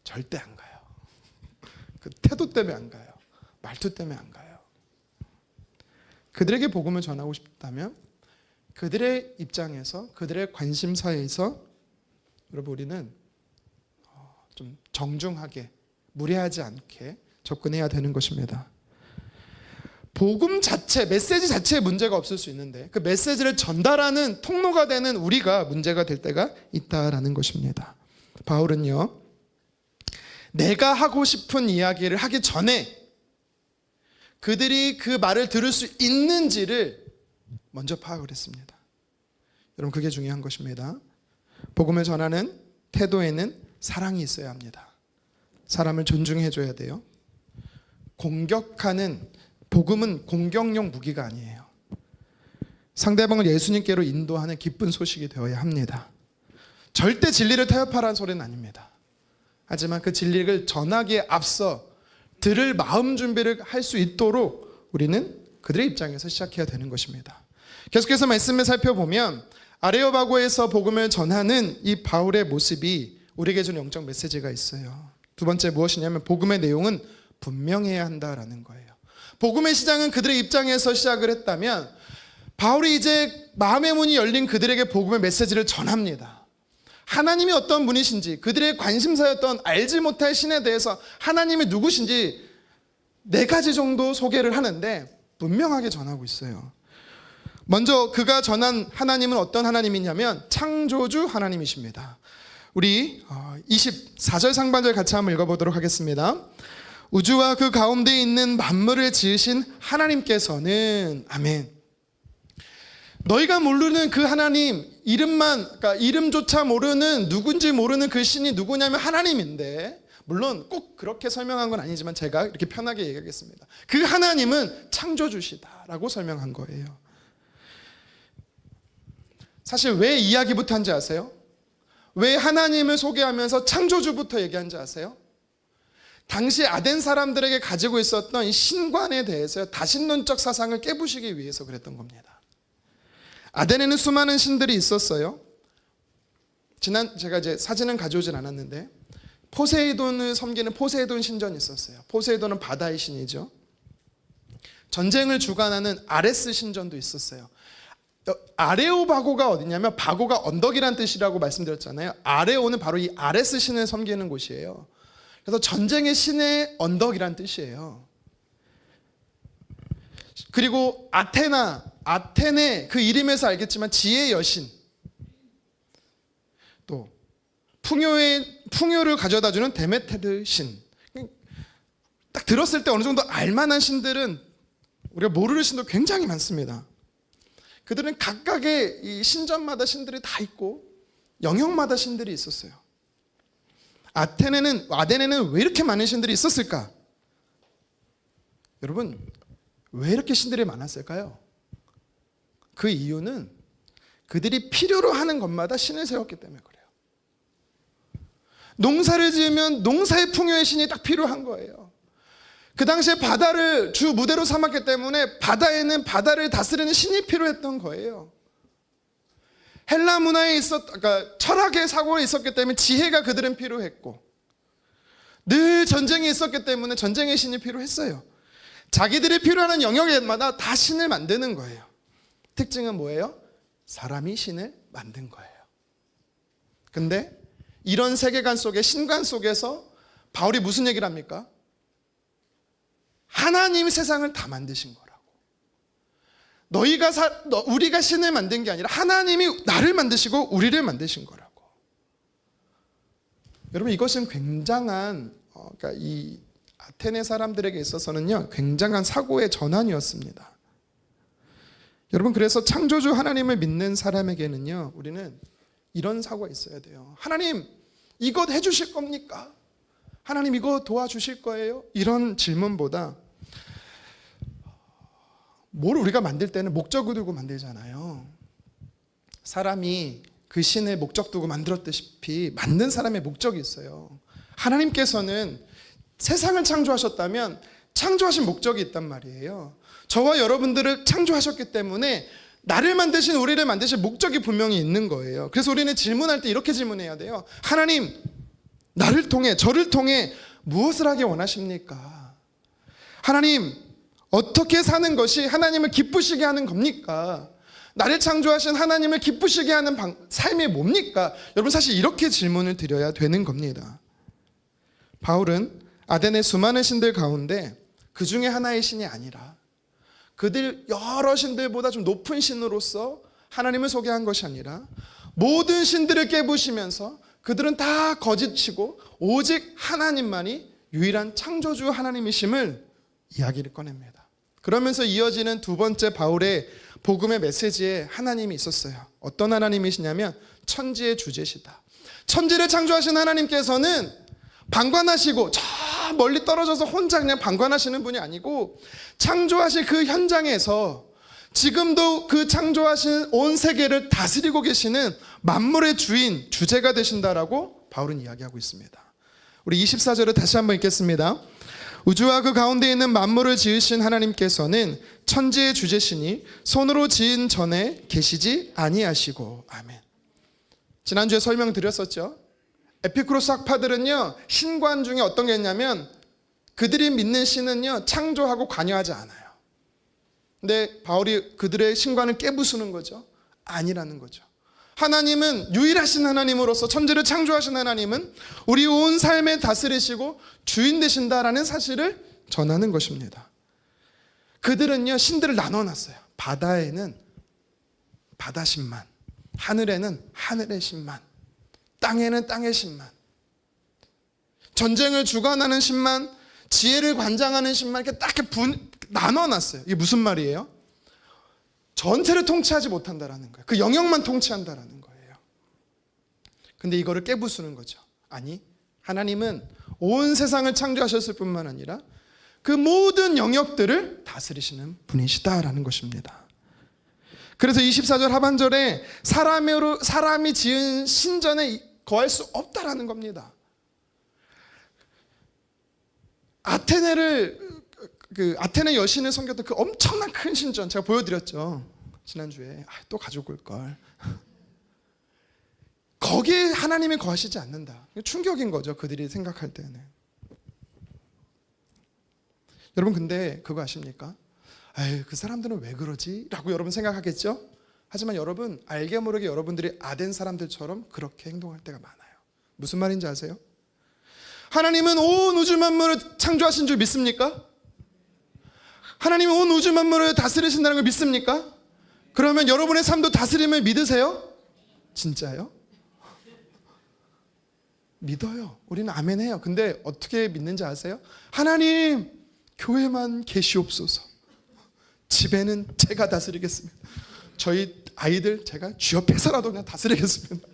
절대 안 가요. 그 태도 때문에 안 가요. 말투 때문에 안 가요. 그들에게 복음을 전하고 싶다면 그들의 입장에서, 그들의 관심사에서 여러분, 우리는 좀 정중하게, 무례하지 않게 접근해야 되는 것입니다. 복음 자체, 메시지 자체에 문제가 없을 수 있는데 그 메시지를 전달하는 통로가 되는 우리가 문제가 될 때가 있다라는 것입니다. 바울은요, 내가 하고 싶은 이야기를 하기 전에 그들이 그 말을 들을 수 있는지를 먼저 파악을 했습니다. 여러분, 그게 중요한 것입니다. 복음을 전하는 태도에는 사랑이 있어야 합니다. 사람을 존중해줘야 돼요. 복음은 공격용 무기가 아니에요. 상대방을 예수님께로 인도하는 기쁜 소식이 되어야 합니다. 절대 진리를 타협하라는 소리는 아닙니다. 하지만 그 진리를 전하기에 앞서 들을 마음 준비를 할 수 있도록 우리는 그들의 입장에서 시작해야 되는 것입니다. 계속해서 말씀을 살펴보면 아레오바고에서 복음을 전하는 이 바울의 모습이 우리에게 주는 영적 메시지가 있어요. 두 번째 무엇이냐면 복음의 내용은 분명해야 한다라는 거예요. 복음의 시작은 그들의 입장에서 시작을 했다면 바울이 이제 마음의 문이 열린 그들에게 복음의 메시지를 전합니다. 하나님이 어떤 분이신지, 그들의 관심사였던 알지 못할 신에 대해서 하나님이 누구신지 4가지 정도 소개를 하는데 분명하게 전하고 있어요. 먼저 그가 전한 하나님은 어떤 하나님이냐면 창조주 하나님이십니다. 우리 24절 상반절 같이 한번 읽어보도록 하겠습니다. 우주와 그 가운데 있는 만물을 지으신 하나님께서는, 아멘. 너희가 모르는 그 하나님, 그러니까 이름조차 모르는, 누군지 모르는 그 신이 누구냐면 하나님인데, 물론 꼭 그렇게 설명한 건 아니지만 제가 이렇게 편하게 얘기하겠습니다. 그 하나님은 창조주시다라고 설명한 거예요. 사실 왜 이야기부터 한지 아세요? 왜 하나님을 소개하면서 창조주부터 얘기한지 아세요? 당시 아덴 사람들에게 가지고 있었던 이 신관에 대해서 다신론적 사상을 깨부시기 위해서 그랬던 겁니다. 아덴에는 수많은 신들이 있었어요. 제가 이제 사진은 가져오진 않았는데 포세이돈을 섬기는 포세이돈 신전이 있었어요. 포세이돈은 바다의 신이죠. 전쟁을 주관하는 아레스 신전도 있었어요. 아레오바고가 어디냐면, 바고가 언덕이란 뜻이라고 말씀드렸잖아요. 아레오는 바로 이 아레스 신을 섬기는 곳이에요. 그래서 전쟁의 신의 언덕이란 뜻이에요. 그리고 아테네 그 이름에서 알겠지만 지혜의 여신, 또 풍요를 가져다주는 데메테르 신. 딱 들었을 때 어느 정도 알만한 신들은 우리가 모르는 신도 굉장히 많습니다. 그들은 각각의 이 신전마다 신들이 다 있고 영역마다 신들이 있었어요. 아데네는 왜 이렇게 많은 신들이 있었을까? 여러분, 왜 이렇게 신들이 많았을까요? 그 이유는 그들이 필요로 하는 것마다 신을 세웠기 때문에 그래요. 농사를 지으면 농사의 풍요의 신이 딱 필요한 거예요. 그 당시에 바다를 주 무대로 삼았기 때문에 바다에는 바다를 다스리는 신이 필요했던 거예요. 헬라 문화에 그러니까 철학의 사고가 있었기 때문에 지혜가 그들은 필요했고, 늘 전쟁이 있었기 때문에 전쟁의 신이 필요했어요. 자기들이 필요한 영역마다 다 신을 만드는 거예요. 특징은 뭐예요? 사람이 신을 만든 거예요. 근데 이런 세계관 속에, 신관 속에서 바울이 무슨 얘기를 합니까? 하나님이 세상을 다 만드신 거라고. 우리가 신을 만든 게 아니라 하나님이 나를 만드시고 우리를 만드신 거라고. 여러분, 이것은 굉장한 그러니까 이 아테네 사람들에게 있어서는요, 굉장한 사고의 전환이었습니다. 여러분, 그래서 창조주 하나님을 믿는 사람에게는요, 우리는 이런 사고가 있어야 돼요. 하나님, 이것 해주실 겁니까? 하나님, 이거 도와주실 거예요? 이런 질문보다, 뭘 우리가 만들 때는 목적을 두고 만들잖아요. 사람이 그 신을 목적 두고 만들었다시피 만든 사람의 목적이 있어요. 하나님께서는 세상을 창조하셨다면 창조하신 목적이 있단 말이에요. 저와 여러분들을 창조하셨기 때문에 나를 만드신, 우리를 만드신 목적이 분명히 있는 거예요. 그래서 우리는 질문할 때 이렇게 질문해야 돼요. 하나님, 나를 통해, 저를 통해 무엇을 하기 원하십니까? 하나님, 어떻게 사는 것이 하나님을 기쁘시게 하는 겁니까? 나를 창조하신 하나님을 기쁘시게 하는 삶이 뭡니까? 여러분, 사실 이렇게 질문을 드려야 되는 겁니다. 바울은 아덴의 수많은 신들 가운데 그 중에 하나의 신이 아니라 그들 여러 신들보다 좀 높은 신으로서 하나님을 소개한 것이 아니라 모든 신들을 깨부시면서 그들은 다 거짓이고 오직 하나님만이 유일한 창조주 하나님이심을 이야기를 꺼냅니다. 그러면서 이어지는 두 번째 바울의 복음의 메시지에 하나님이 있었어요. 어떤 하나님이시냐면 천지의 주제시다. 천지를 창조하신 하나님께서는 방관하시고 저 멀리 떨어져서 혼자 그냥 방관하시는 분이 아니고, 창조하신 그 현장에서 지금도 그 창조하신 온 세계를 다스리고 계시는 만물의 주인, 주제가 되신다라고 바울은 이야기하고 있습니다. 우리 24절을 다시 한번 읽겠습니다. 우주와 그 가운데 있는 만물을 지으신 하나님께서는 천지의 주제시니 손으로 지은 전에 계시지 아니하시고. 아멘. 지난주에 설명드렸었죠. 에피쿠로스 학파들은요, 신관 중에 어떤 게 있냐면 그들이 믿는 신은요, 창조하고 관여하지 않아요. 근데 바울이 그들의 신관을 깨부수는 거죠. 아니라는 거죠. 하나님은 유일하신 하나님으로서, 천지를 창조하신 하나님은 우리 온 삶에 다스리시고 주인 되신다라는 사실을 전하는 것입니다. 그들은요 신들을 나눠놨어요. 바다에는 바다 신만, 하늘에는 하늘의 신만, 땅에는 땅의 신만, 전쟁을 주관하는 신만, 지혜를 관장하는 신만, 이렇게 딱 나눠놨어요. 이게 무슨 말이에요? 전체를 통치하지 못한다라는 거예요. 그 영역만 통치한다라는 거예요. 근데 이거를 깨부수는 거죠. 아니, 하나님은 온 세상을 창조하셨을 뿐만 아니라 그 모든 영역들을 다스리시는 분이시다라는 것입니다. 그래서 24절 하반절에 사람이 지은 신전에 거할 수 없다라는 겁니다. 아테네 여신을 섬겼던 그 엄청난 큰 신전 제가 보여드렸죠. 지난주에. 또 가지고 올 걸. 거기에 하나님이 거하시지 않는다. 충격인 거죠. 그들이 생각할 때는. 여러분 근데 그거 아십니까? 그 사람들은 왜 그러지? 라고 여러분 생각하겠죠? 하지만 여러분 알게 모르게 여러분들이 아덴 사람들처럼 그렇게 행동할 때가 많아요. 무슨 말인지 아세요? 하나님은 온 우주 만물을 창조하신 줄 믿습니까? 하나님은 온 우주 만물을 다스리신다는 걸 믿습니까? 그러면 여러분의 삶도 다스림을 믿으세요? 진짜요? 믿어요. 우리는 아멘 해요. 근데 어떻게 믿는지 아세요? 하나님 교회만 계시옵소서. 집에는 제가 다스리겠습니다. 저희 아이들 제가 쥐업해서라도 그냥 다스리겠습니다.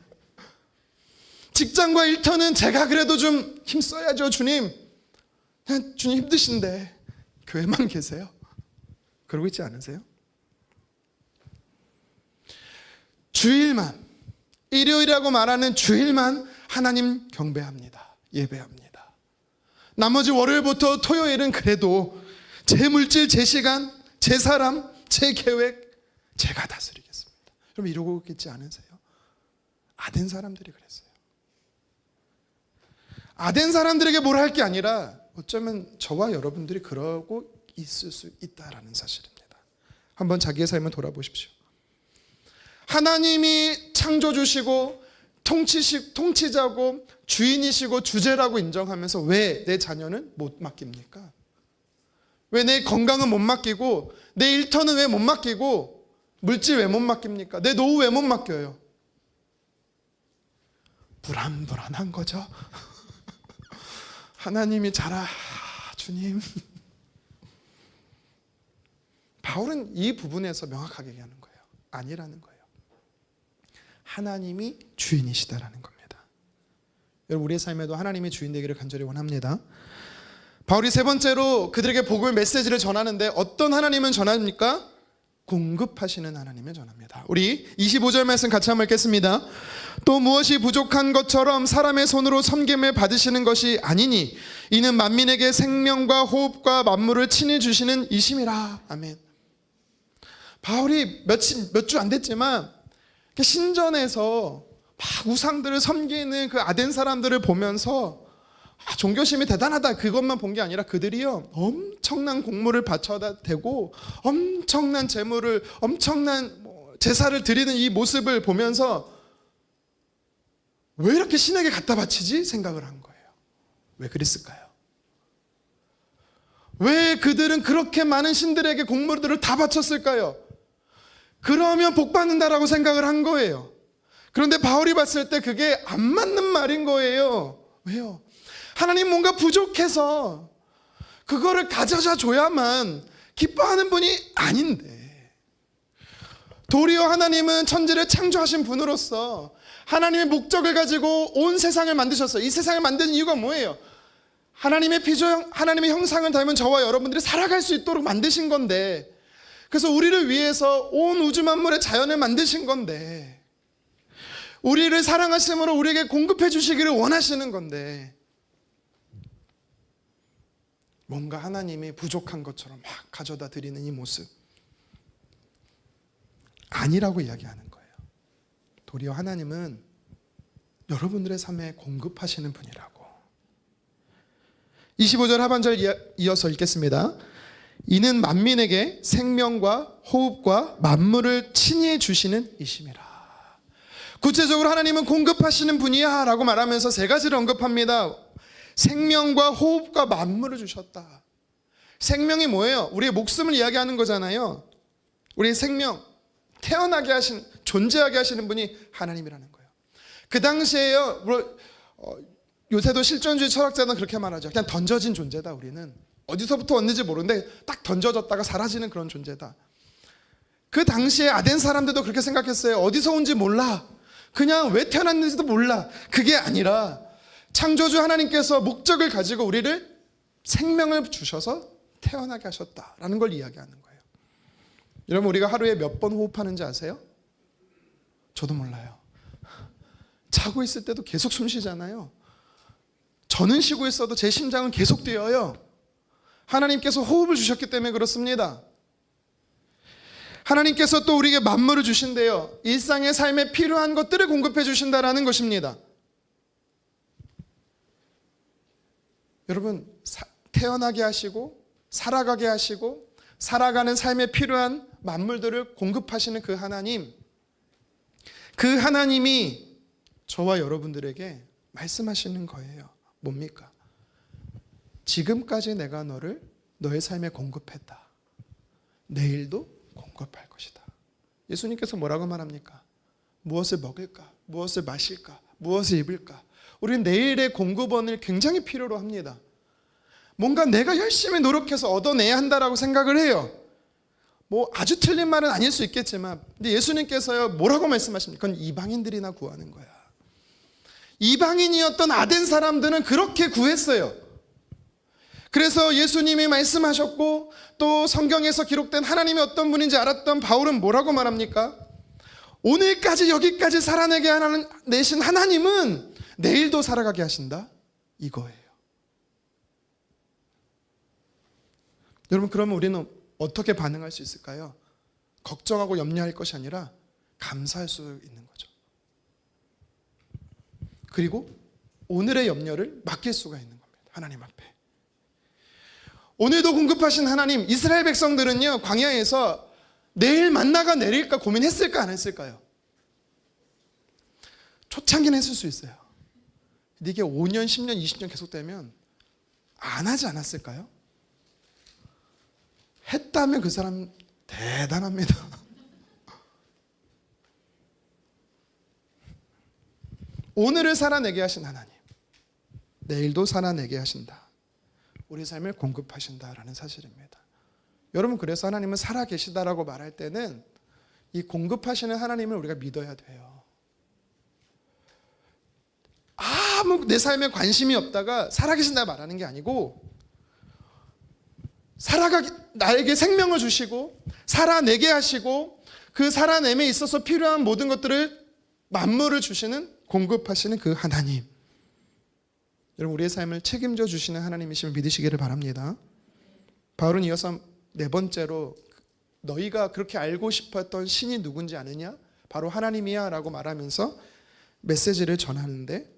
직장과 일터는 제가 그래도 좀 힘써야죠. 주님, 그냥 주님 힘드신데 교회만 계세요. 그러고 있지 않으세요? 주일만, 일요일이라고 말하는 주일만 하나님 경배합니다. 예배합니다. 나머지 월요일부터 토요일은 그래도 제 물질, 제 시간, 제 사람, 제 계획 제가 다스리겠습니다. 여러분 이러고 있지 않으세요? 아덴 사람들이 그랬어요. 아덴 사람들에게 뭘 할 게 아니라 어쩌면 저와 여러분들이 그러고 있을 수 있다라는 사실입니다. 한번 자기의 삶을 돌아보십시오. 하나님이 창조주시고 통치자고 주인이시고 주제라고 인정하면서 왜 내 자녀는 못 맡깁니까? 왜 내 건강은 못 맡기고 내 일터는 왜 못 맡기고 물질 왜 못 맡깁니까? 내 노후 왜 못 맡겨요? 불안한 거죠. 하나님이 주님. 바울은 이 부분에서 명확하게 얘기하는 거예요. 아니라는 거예요. 하나님이 주인이시다라는 겁니다. 여러분 우리의 삶에도 하나님이 주인 되기를 간절히 원합니다. 바울이 세 번째로 그들에게 복음의 메시지를 전하는데 어떤 하나님은 전합니까? 공급하시는 하나님을 전합니다. 우리 25절 말씀 같이 한번 읽겠습니다. 또 무엇이 부족한 것처럼 사람의 손으로 섬김을 받으시는 것이 아니니 이는 만민에게 생명과 호흡과 만물을 친히 주시는 이심이라. 아멘. 바울이 몇 주 안 됐지만 신전에서 막 우상들을 섬기는 그 아덴 사람들을 보면서 종교심이 대단하다 그것만 본 게 아니라 그들이요 엄청난 공물을 바쳐다 대고 엄청난 재물을 엄청난 제사를 드리는 이 모습을 보면서 왜 이렇게 신에게 갖다 바치지? 생각을 한 거예요. 왜 그랬을까요? 왜 그들은 그렇게 많은 신들에게 공물들을 다 바쳤을까요? 그러면 복 받는다라고 생각을 한 거예요. 그런데 바울이 봤을 때 그게 안 맞는 말인 거예요. 왜요? 하나님 뭔가 부족해서 그거를 가져다 줘야만 기뻐하는 분이 아닌데, 도리어 하나님은 천지를 창조하신 분으로서 하나님의 목적을 가지고 온 세상을 만드셨어요. 이 세상을 만든 이유가 뭐예요? 하나님의 비조형, 하나님의 형상을 닮은 저와 여러분들이 살아갈 수 있도록 만드신 건데, 그래서 우리를 위해서 온 우주 만물의 자연을 만드신 건데, 우리를 사랑하심으로 우리에게 공급해 주시기를 원하시는 건데, 뭔가 하나님이 부족한 것처럼 막 가져다 드리는 이 모습 아니라고 이야기하는 거예요. 도리어 하나님은 여러분들의 삶에 공급하시는 분이라고. 25절 하반절 이어서 읽겠습니다. 이는 만민에게 생명과 호흡과 만물을 친히 주시는 이심이라. 구체적으로 하나님은 공급하시는 분이야 라고 말하면서 세 가지를 언급합니다. 생명과 호흡과 만물을 주셨다. 생명이 뭐예요? 우리의 목숨을 이야기하는 거잖아요. 우리의 생명, 태어나게 하신, 존재하게 하시는 분이 하나님이라는 거예요. 그 당시에요, 요새도 실존주의 철학자는 그렇게 말하죠. 그냥 던져진 존재다. 우리는 어디서부터 왔는지 모르는데 딱 던져졌다가 사라지는 그런 존재다. 그 당시에 아덴 사람들도 그렇게 생각했어요. 어디서 온지 몰라. 그냥 왜 태어났는지도 몰라. 그게 아니라 창조주 하나님께서 목적을 가지고 우리를 생명을 주셔서 태어나게 하셨다라는 걸 이야기하는 거예요. 여러분, 우리가 하루에 몇 번 호흡하는지 아세요? 저도 몰라요. 자고 있을 때도 계속 숨 쉬잖아요. 저는 쉬고 있어도 제 심장은 계속 뛰어요. 하나님께서 호흡을 주셨기 때문에 그렇습니다. 하나님께서 또 우리에게 만물을 주신대요. 일상의 삶에 필요한 것들을 공급해 주신다라는 것입니다. 여러분, 태어나게 하시고 살아가게 하시고 살아가는 삶에 필요한 만물들을 공급하시는 그 하나님, 그 하나님이 저와 여러분들에게 말씀하시는 거예요. 뭡니까? 지금까지 내가 너의 삶에 공급했다. 내일도 공급할 것이다. 예수님께서 뭐라고 말합니까? 무엇을 먹을까? 무엇을 마실까? 무엇을 입을까? 우리는 내일의 공급원을 굉장히 필요로 합니다. 뭔가 내가 열심히 노력해서 얻어내야 한다라고 생각을 해요. 뭐 아주 틀린 말은 아닐 수 있겠지만, 근데 예수님께서요 뭐라고 말씀하십니까? 그건 이방인들이나 구하는 거야. 이방인이었던 아덴 사람들은 그렇게 구했어요. 그래서 예수님이 말씀하셨고 또 성경에서 기록된 하나님이 어떤 분인지 알았던 바울은 뭐라고 말합니까? 오늘까지 여기까지 살아내게 내신 하나님은 내일도 살아가게 하신다, 이거예요. 여러분, 그러면 우리는 어떻게 반응할 수 있을까요? 걱정하고 염려할 것이 아니라 감사할 수 있는 거죠. 그리고 오늘의 염려를 맡길 수가 있는 겁니다. 하나님 앞에. 오늘도 공급하신 하나님, 이스라엘 백성들은요 광야에서 내일 만나가 내릴까 고민했을까 안 했을까요? 초창기는 했을 수 있어요. 근데 이게 5년, 10년, 20년 계속되면 안 하지 않았을까요? 했다면 그 사람 대단합니다. 오늘을 살아내게 하신 하나님, 내일도 살아내게 하신다. 우리 삶을 공급하신다라는 사실입니다. 여러분, 그래서 하나님은 살아계시다라고 말할 때는 이 공급하시는 하나님을 우리가 믿어야 돼요. 아무 내 삶에 관심이 없다가 살아계신다 말하는 게 아니고, 나에게 생명을 주시고 살아내게 하시고 그 살아냄에 있어서 필요한 모든 것들을, 만물을 주시는, 공급하시는 그 하나님, 여러분 우리의 삶을 책임져 주시는 하나님이심을 믿으시기를 바랍니다. 바울은 이어서 네 번째로 너희가 그렇게 알고 싶었던 신이 누군지 아느냐? 바로 하나님이야 라고 말하면서 메시지를 전하는데,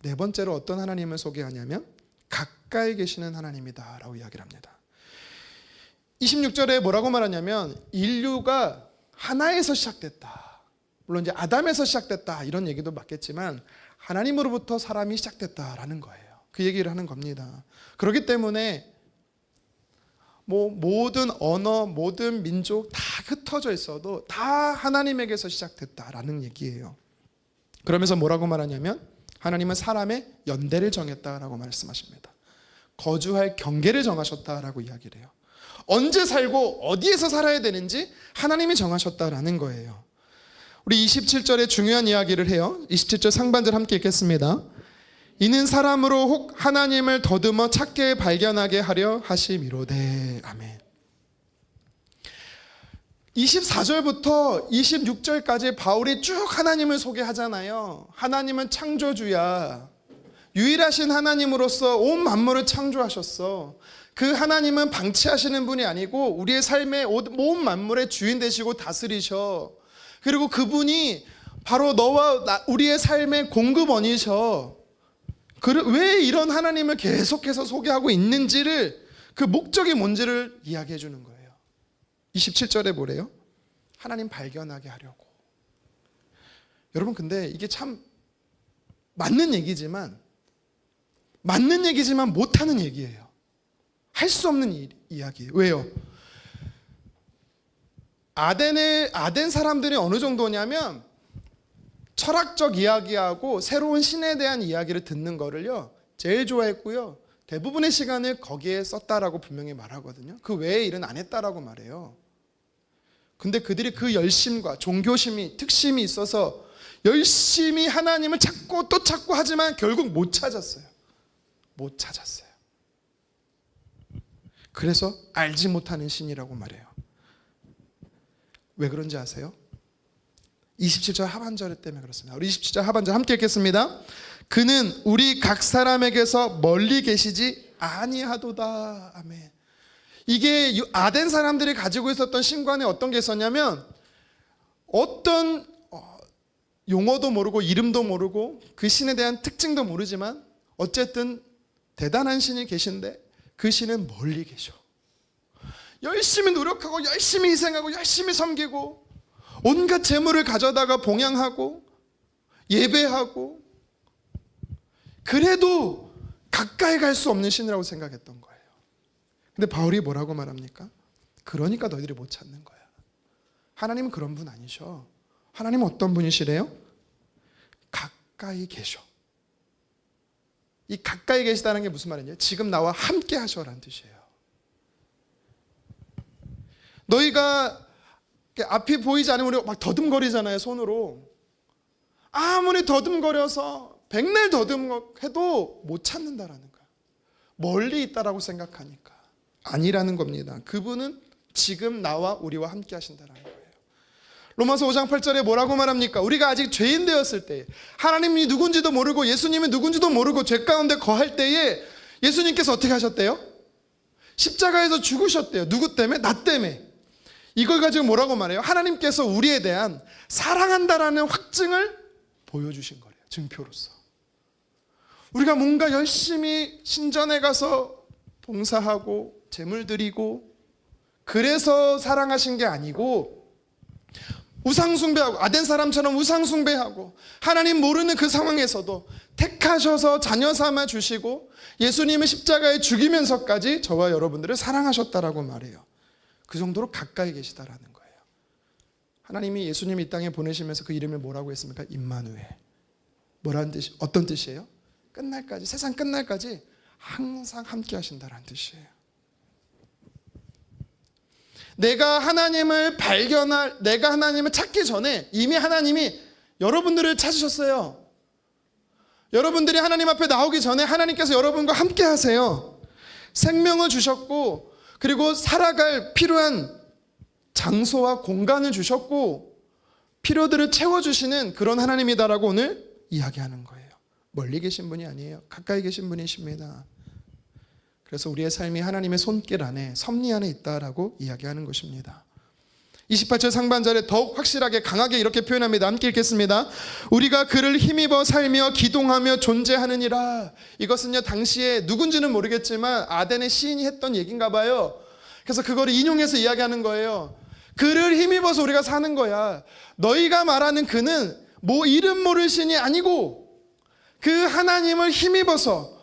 네 번째로 어떤 하나님을 소개하냐면 가까이 계시는 하나님이다 라고 이야기를 합니다. 26절에 뭐라고 말하냐면 인류가 하나에서 시작됐다. 물론 이제 아담에서 시작됐다 이런 얘기도 맞겠지만 하나님으로부터 사람이 시작됐다라는 거예요. 그 얘기를 하는 겁니다. 그렇기 때문에 모든 언어, 모든 민족 다 흩어져 있어도 다 하나님에게서 시작됐다라는 얘기예요. 그러면서 뭐라고 말하냐면 하나님은 사람의 연대를 정했다라고 말씀하십니다. 거주할 경계를 정하셨다라고 이야기를 해요. 언제 살고 어디에서 살아야 되는지 하나님이 정하셨다라는 거예요. 우리 27절에 중요한 이야기를 해요. 27절 상반절 함께 읽겠습니다. 이는 사람으로 혹 하나님을 더듬어 찾게 발견하게 하려 하심이로되. 아멘. 24절부터 26절까지 바울이 쭉 하나님을 소개하잖아요. 하나님은 창조주야. 유일하신 하나님으로서 온 만물을 창조하셨어. 그 하나님은 방치하시는 분이 아니고 우리의 삶의 온 만물의 주인 되시고 다스리셔. 그리고 그분이 바로 너와 우리의 삶의 공급원이셔. 왜 이런 하나님을 계속해서 소개하고 있는지를, 그 목적이 뭔지를 이야기해 주는 거예요. 27절에 뭐래요? 하나님 발견하게 하려고. 여러분, 근데 이게 참 맞는 얘기지만 못하는 얘기예요. 할 수 없는 이야기예요. 왜요? 아덴 사람들이 어느 정도냐면 철학적 이야기하고 새로운 신에 대한 이야기를 듣는 거를요 제일 좋아했고요. 대부분의 시간을 거기에 썼다라고 분명히 말하거든요. 그 외의 일은 안 했다라고 말해요. 근데 그들이 그 열심과 종교심이 특심이 있어서 열심히 하나님을 찾고 또 찾고 하지만 결국 못 찾았어요. 못 찾았어요. 그래서 알지 못하는 신이라고 말해요. 왜 그런지 아세요? 27절 하반절 때문에 그렇습니다. 우리 27절 하반절 함께 읽겠습니다. 그는 우리 각 사람에게서 멀리 계시지 아니하도다. 아멘. 이게 아덴 사람들이 가지고 있었던 신관에 어떤 게 있었냐면 어떤 용어도 모르고 이름도 모르고 그 신에 대한 특징도 모르지만 어쨌든 대단한 신이 계신데 그 신은 멀리 계셔. 열심히 노력하고 열심히 희생하고 열심히 섬기고 온갖 재물을 가져다가 봉양하고 예배하고 그래도 가까이 갈 수 없는 신이라고 생각했던 거예요. 근데 바울이 뭐라고 말합니까? 그러니까 너희들이 못 찾는 거야. 하나님은 그런 분 아니셔. 하나님은 어떤 분이시래요? 가까이 계셔. 이 가까이 계시다는 게 무슨 말이냐? 지금 나와 함께 하셔라는 뜻이에요. 너희가 앞이 보이지 않으면 우리 막 더듬거리잖아요, 손으로. 아무리 더듬거려서 백날 더듬해도 못 찾는다라는 거야. 멀리 있다라고 생각하니까. 아니라는 겁니다. 그분은 지금 나와 우리와 함께 하신다라는 거예요. 로마서 5장 8절에 뭐라고 말합니까? 우리가 아직 죄인 되었을 때, 하나님이 누군지도 모르고 예수님이 누군지도 모르고 죄 가운데 거할 때에 예수님께서 어떻게 하셨대요? 십자가에서 죽으셨대요. 누구 때문에? 나 때문에. 이걸 가지고 뭐라고 말해요? 하나님께서 우리에 대한 사랑한다라는 확증을 보여주신 거예요. 증표로서. 우리가 뭔가 열심히 신전에 가서 봉사하고 제물 드리고 그래서 사랑하신 게 아니고 우상숭배하고 아덴 사람처럼 우상숭배하고 하나님 모르는 그 상황에서도 택하셔서 자녀 삼아 주시고 예수님을 십자가에 죽이면서까지 저와 여러분들을 사랑하셨다라고 말해요. 그 정도로 가까이 계시다라는 거예요. 하나님이 예수님을 이 땅에 보내시면서 그 이름을 뭐라고 했습니까? 임마누엘. 뭐라는 뜻이, 어떤 뜻이에요? 끝날까지, 세상 끝날까지 항상 함께 하신다라는 뜻이에요. 내가 하나님을 내가 하나님을 찾기 전에 이미 하나님이 여러분들을 찾으셨어요. 여러분들이 하나님 앞에 나오기 전에 하나님께서 여러분과 함께 하세요. 생명을 주셨고 그리고 살아갈 필요한 장소와 공간을 주셨고 필요들을 채워주시는 그런 하나님이다라고 오늘 이야기하는 거예요. 멀리 계신 분이 아니에요. 가까이 계신 분이십니다. 그래서 우리의 삶이 하나님의 손길 안에 섭리 안에 있다라고 이야기하는 것입니다. 28절 상반절에 더욱 확실하게 강하게 이렇게 표현합니다. 함께 읽겠습니다. 우리가 그를 힘입어 살며 기동하며 존재하느니라. 이것은요 당시에 누군지는 모르겠지만 아덴의 시인이 했던 얘기인가 봐요. 그래서 그거를 인용해서 이야기하는 거예요. 그를 힘입어서 우리가 사는 거야. 너희가 말하는 그는 뭐 이름 모를 신이 아니고 그 하나님을 힘입어서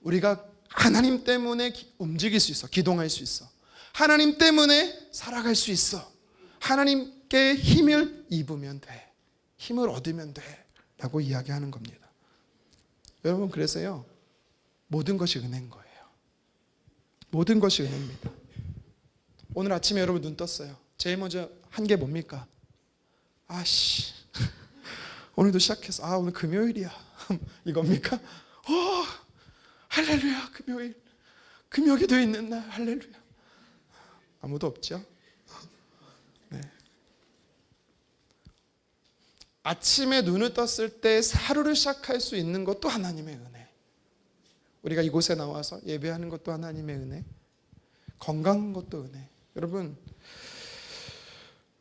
우리가 하나님 때문에 움직일 수 있어. 기동할 수 있어. 하나님 때문에 살아갈 수 있어. 하나님께 힘을 입으면 돼. 힘을 얻으면 돼. 라고 이야기하는 겁니다. 여러분 그래서요 모든 것이 은혜인 거예요. 모든 것이 은혜입니다. 오늘 아침에 여러분 눈 떴어요. 제일 먼저 한 게 뭡니까? 아씨 오늘도 시작해서 오늘 금요일이야 이겁니까? 할렐루야 금요일 금요일이 되어 있는 날 할렐루야. 아무도 없죠? 네. 아침에 눈을 떴을 때 하루를 시작할 수 있는 것도 하나님의 은혜. 우리가 이곳에 나와서 예배하는 것도 하나님의 은혜. 건강한 것도 은혜. 여러분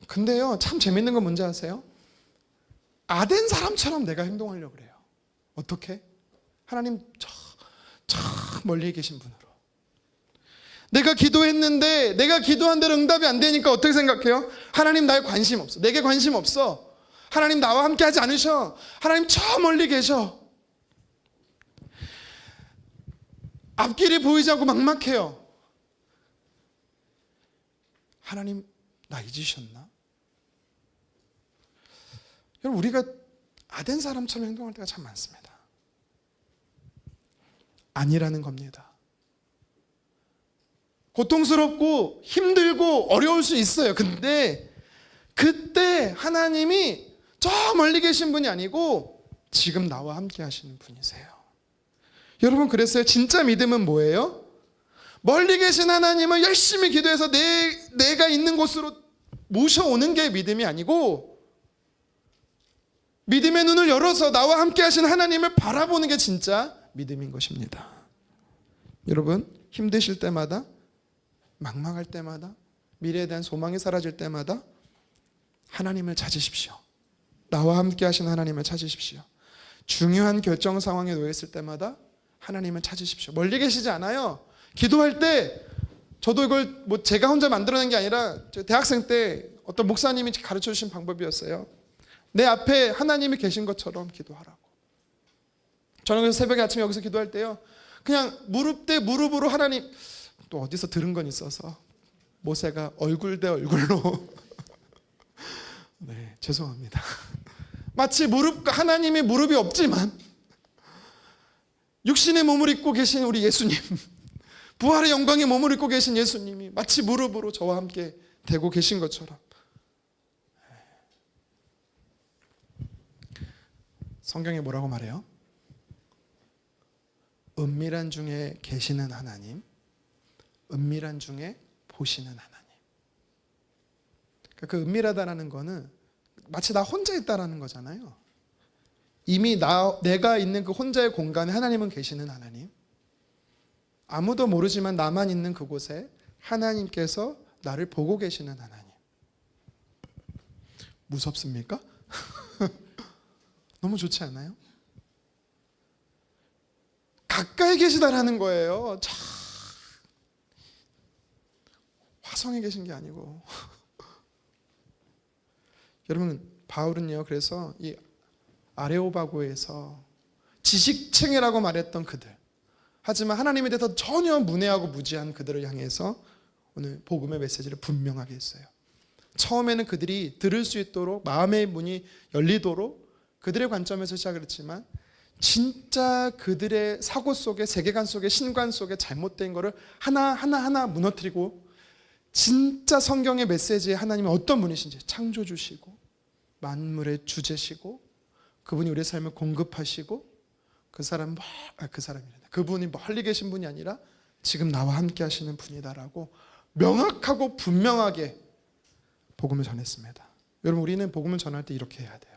근데요 참 재밌는 건 뭔지 아세요? 아덴 사람처럼 내가 행동하려고 그래요. 어떻게? 하나님 저 멀리 계신 분으로. 내가 기도했는데 내가 기도한 대로 응답이 안 되니까 어떻게 생각해요? 하나님 나에 관심 없어. 내게 관심 없어. 하나님 나와 함께 하지 않으셔. 하나님 저 멀리 계셔. 앞길이 보이지 않고 막막해요. 하나님 나 잊으셨나? 여러분, 우리가 아덴 사람처럼 행동할 때가 참 많습니다. 아니라는 겁니다. 고통스럽고 힘들고 어려울 수 있어요. 근데 그때 하나님이 저 멀리 계신 분이 아니고 지금 나와 함께 하시는 분이세요. 여러분, 그랬어요. 진짜 믿음은 뭐예요? 멀리 계신 하나님을 열심히 기도해서 내가 있는 곳으로 모셔오는 게 믿음이 아니고, 믿음의 눈을 열어서 나와 함께 하신 하나님을 바라보는 게 진짜 믿음인 것입니다. 여러분, 힘드실 때마다, 막막할 때마다, 미래에 대한 소망이 사라질 때마다 하나님을 찾으십시오. 나와 함께 하신 하나님을 찾으십시오. 중요한 결정 상황에 놓였을 때마다 하나님을 찾으십시오. 멀리 계시지 않아요. 기도할 때, 저도 이걸 제가 혼자 만들어낸 게 아니라 대학생 때 어떤 목사님이 가르쳐 주신 방법이었어요. 내 앞에 하나님이 계신 것처럼 기도하라고. 저는 그래서 새벽에 아침에 여기서 기도할 때요, 그냥 무릎 대 무릎으로 하나님, 또 어디서 들은 건 있어서 모세가 얼굴 대 얼굴로 네, 죄송합니다. 마치 하나님의 무릎이 없지만 육신의 몸을 입고 계신 우리 예수님, 부활의 영광의 몸을 입고 계신 예수님이 마치 무릎으로 저와 함께 되고 계신 것처럼, 성경에 뭐라고 말해요? 은밀한 중에 계시는 하나님, 은밀한 중에 보시는 하나님. 그 은밀하다라는 거는 마치 나 혼자 있다라는 거잖아요. 이미 내가 있는 그 혼자의 공간에 하나님은 계시는 하나님, 아무도 모르지만 나만 있는 그곳에 하나님께서 나를 보고 계시는 하나님. 무섭습니까? 너무 좋지 않아요? 가까이 계시다라는 거예요. 참 화성에 계신 게 아니고. 여러분, 바울은요, 그래서 이 아레오바고에서 지식층이라고 말했던 그들, 하지만 하나님에 대해서 전혀 문외하고 무지한 그들을 향해서 오늘 복음의 메시지를 분명하게 했어요. 처음에는 그들이 들을 수 있도록 마음의 문이 열리도록 그들의 관점에서 시작을 했지만, 진짜 그들의 사고 속에, 세계관 속에, 신관 속에 잘못된 거를 하나하나 무너뜨리고, 진짜 성경의 메시지에 하나님이 어떤 분이신지, 창조주시고 만물의 주제시고 그분이 우리의 삶을 공급하시고, 그분이 멀리 계신 분이 아니라 지금 나와 함께 하시는 분이다라고 명확하고 분명하게 복음을 전했습니다. 여러분, 우리는 복음을 전할 때 이렇게 해야 돼요.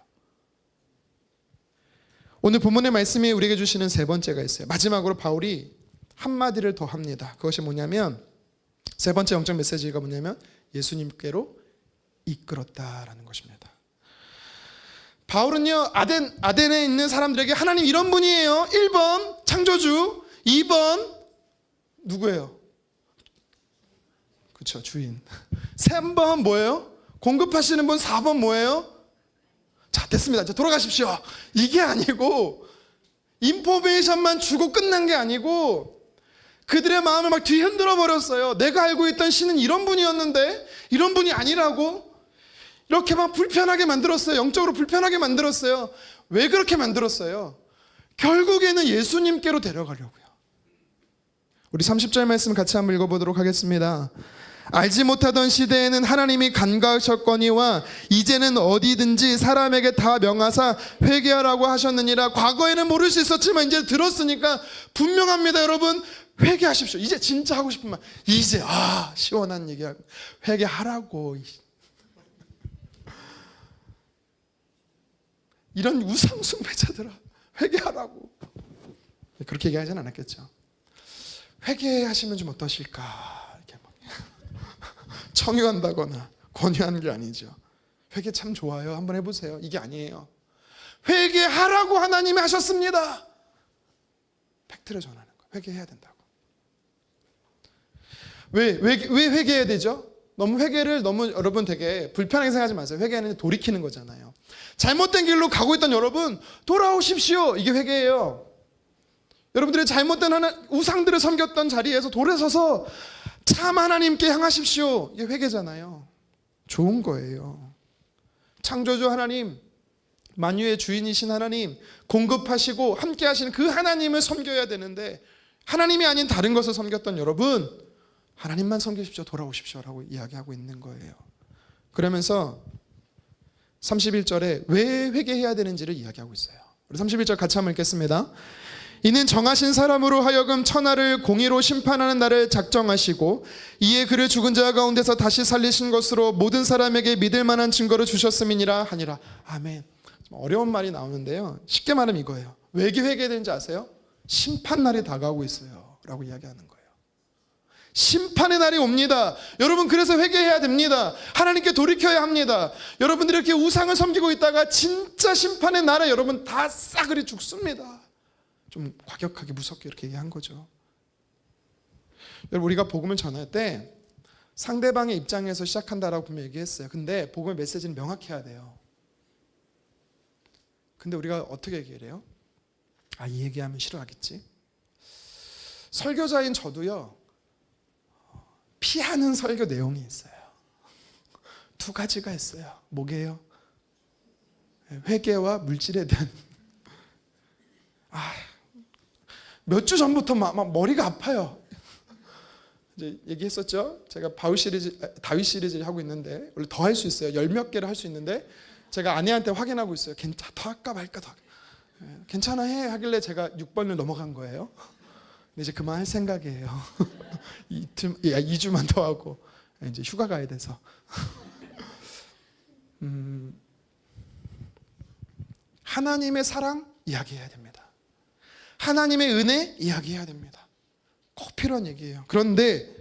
오늘 본문의 말씀이 우리에게 주시는 세 번째가 있어요. 마지막으로 바울이 한마디를 더 합니다. 그것이 뭐냐면, 세 번째 영적 메시지가 뭐냐면 예수님께로 이끌었다라는 것입니다. 바울은요, 아덴에 있는 사람들에게 하나님 이런 분이에요. 1번 창조주, 2번 누구예요? 그렇죠, 주인. 3번 뭐예요? 공급하시는 분. 4번 뭐예요? 자, 됐습니다. 이제 돌아가십시오. 이게 아니고, 인포메이션만 주고 끝난 게 아니고 그들의 마음을 막 뒤흔들어 버렸어요. 내가 알고 있던 신은 이런 분이었는데 이런 분이 아니라고 이렇게 막 불편하게 만들었어요. 영적으로 불편하게 만들었어요. 왜 그렇게 만들었어요? 결국에는 예수님께로 데려가려고요. 우리 30절 말씀 같이 한번 읽어보도록 하겠습니다. 알지 못하던 시대에는 하나님이 간과하셨거니와 이제는 어디든지 사람에게 다 명하사 회개하라고 하셨느니라. 과거에는 모를 수 있었지만 이제 들었으니까 분명합니다. 여러분, 회개하십시오. 이제 진짜 하고 싶은 말, 이제 시원한 얘기하고 회개하라고. 이런 우상숭배자들아, 회개하라고. 그렇게 얘기하진 않았겠죠. 회개하시면 좀 어떠실까, 이렇게 막 청유한다거나 권유하는 게 아니죠. 회개 참 좋아요. 한번 해보세요. 이게 아니에요. 회개하라고 하나님이 하셨습니다. 팩트를 전하는 거예요. 회개해야 된다고. 왜 회개해야 되죠? 회개를 여러분 되게 불편하게 생각하지 마세요. 회개는 돌이키는 거잖아요. 잘못된 길로 가고 있던 여러분, 돌아오십시오. 이게 회개예요. 여러분들이 잘못된 우상들을 섬겼던 자리에서 돌아서서 참 하나님께 향하십시오. 이게 회개잖아요. 좋은 거예요. 창조주 하나님, 만유의 주인이신 하나님, 공급하시고 함께 하시는 그 하나님을 섬겨야 되는데 하나님이 아닌 다른 것을 섬겼던 여러분, 하나님만 섬기십시오. 돌아오십시오 라고 이야기하고 있는 거예요. 그러면서 31절에 왜 회개해야 되는지를 이야기하고 있어요. 우리 31절 같이 한번 읽겠습니다. 이는 정하신 사람으로 하여금 천하를 공의로 심판하는 날을 작정하시고 이에 그를 죽은 자 가운데서 다시 살리신 것으로 모든 사람에게 믿을 만한 증거를 주셨음이니라 하니라. 아멘. 좀 어려운 말이 나오는데요, 쉽게 말하면 이거예요. 왜 회개되는지 아세요? 심판 날이 다가오고 있어요 라고 이야기하는 거예요. 심판의 날이 옵니다. 여러분, 그래서 회개해야 됩니다. 하나님께 돌이켜야 합니다. 여러분들이 이렇게 우상을 섬기고 있다가 진짜 심판의 날에 여러분 다 싸그리 죽습니다. 좀 과격하게 무섭게 이렇게 얘기한 거죠. 여러분, 우리가 복음을 전할 때 상대방의 입장에서 시작한다라고 분명히 얘기했어요. 근데 복음의 메시지는 명확해야 돼요. 근데 우리가 어떻게 얘기를 해요? 이 얘기하면 싫어하겠지. 설교자인 저도요, 피하는 설교 내용이 있어요. 두 가지가 있어요. 뭐게요? 회개와 물질에 대한. 몇 주 전부터 막 머리가 아파요. 이제 얘기했었죠. 제가 다윗 시리즈를 하고 있는데 원래 더 할 수 있어요. 10몇 개를 할 수 있는데 제가 아내한테 확인하고 있어요. 더 할까 말까 더. 괜찮아 해 하길래 제가 6번을 넘어간 거예요. 근데 이제 그만할 생각이에요. 2주만 더 하고 이제 휴가 가야 돼서. 하나님의 사랑 이야기해야 됩니다. 하나님의 은혜 이야기해야 됩니다. 꼭 필요한 얘기예요. 그런데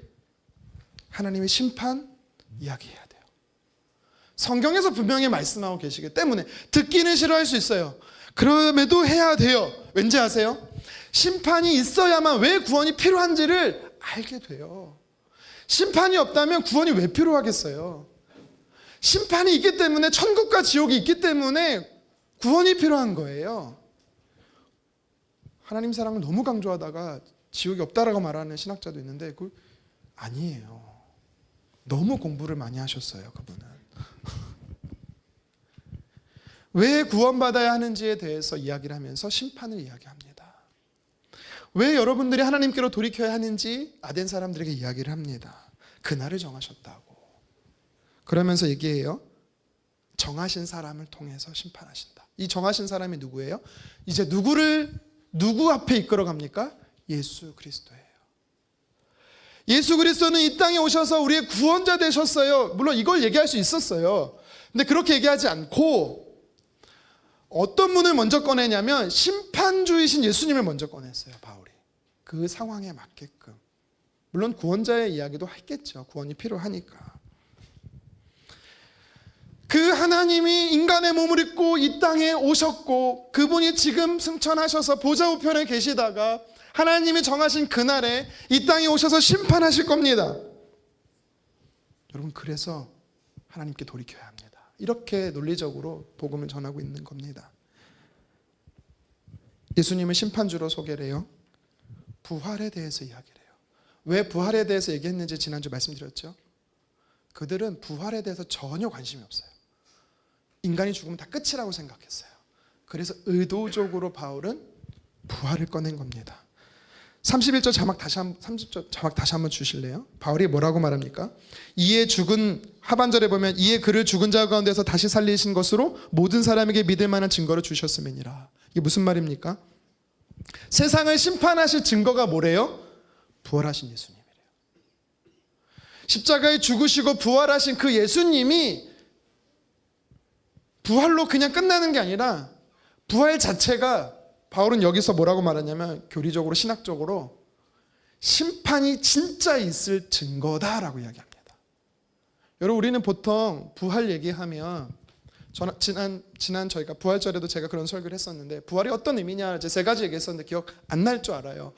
하나님의 심판 이야기해야 돼요. 성경에서 분명히 말씀하고 계시기 때문에 듣기는 싫어할 수 있어요. 그럼에도 해야 돼요. 왠지 아세요? 심판이 있어야만 왜 구원이 필요한지를 알게 돼요. 심판이 없다면 구원이 왜 필요하겠어요? 심판이 있기 때문에, 천국과 지옥이 있기 때문에 구원이 필요한 거예요. 하나님 사랑을 너무 강조하다가 지옥이 없다라고 말하는 신학자도 있는데 그거 아니에요. 너무 공부를 많이 하셨어요, 그분은. 왜 구원받아야 하는지에 대해서 이야기를 하면서 심판을 이야기합니다. 왜 여러분들이 하나님께로 돌이켜야 하는지 아덴 사람들에게 이야기를 합니다. 그날을 정하셨다고. 그러면서 얘기해요. 정하신 사람을 통해서 심판하신다. 이 정하신 사람이 누구예요? 이제 누구 앞에 이끌어 갑니까? 예수 그리스도예요. 예수 그리스도는 이 땅에 오셔서 우리의 구원자 되셨어요. 물론 이걸 얘기할 수 있었어요. 근데 그렇게 얘기하지 않고 어떤 분을 먼저 꺼내냐면 심판주이신 예수님을 먼저 꺼냈어요, 바울이. 그 상황에 맞게끔. 물론 구원자의 이야기도 했겠죠. 구원이 필요하니까. 그 하나님이 인간의 몸을 입고 이 땅에 오셨고 그분이 지금 승천하셔서 보좌 우편에 계시다가 하나님이 정하신 그날에 이 땅에 오셔서 심판하실 겁니다. 여러분, 그래서 하나님께 돌이켜야 합니다. 이렇게 논리적으로 복음을 전하고 있는 겁니다. 예수님을 심판주로 소개를 해요. 부활에 대해서 이야기를 해요. 왜 부활에 대해서 얘기했는지 지난주 말씀드렸죠. 그들은 부활에 대해서 전혀 관심이 없어요. 인간이 죽으면 다 끝이라고 생각했어요. 그래서 의도적으로 바울은 부활을 꺼낸 겁니다. 30절 자막 다시 한번 주실래요? 바울이 뭐라고 말합니까? 이에 죽은, 하반절에 보면 이에 그를 죽은 자 가운데서 다시 살리신 것으로 모든 사람에게 믿을 만한 증거를 주셨음이니라. 이게 무슨 말입니까? 세상을 심판하실 증거가 뭐래요? 부활하신 예수님이래요. 십자가에 죽으시고 부활하신 그 예수님이 부활로 그냥 끝나는 게 아니라 부활 자체가, 바울은 여기서 뭐라고 말하냐면 교리적으로 신학적으로 심판이 진짜 있을 증거다라고 이야기합니다. 여러분, 우리는 보통 부활 얘기하면 지난 저희가 부활절에도 제가 그런 설교를 했었는데 부활이 어떤 의미냐 이제 3가지 얘기했었는데 기억 안 날 줄 알아요.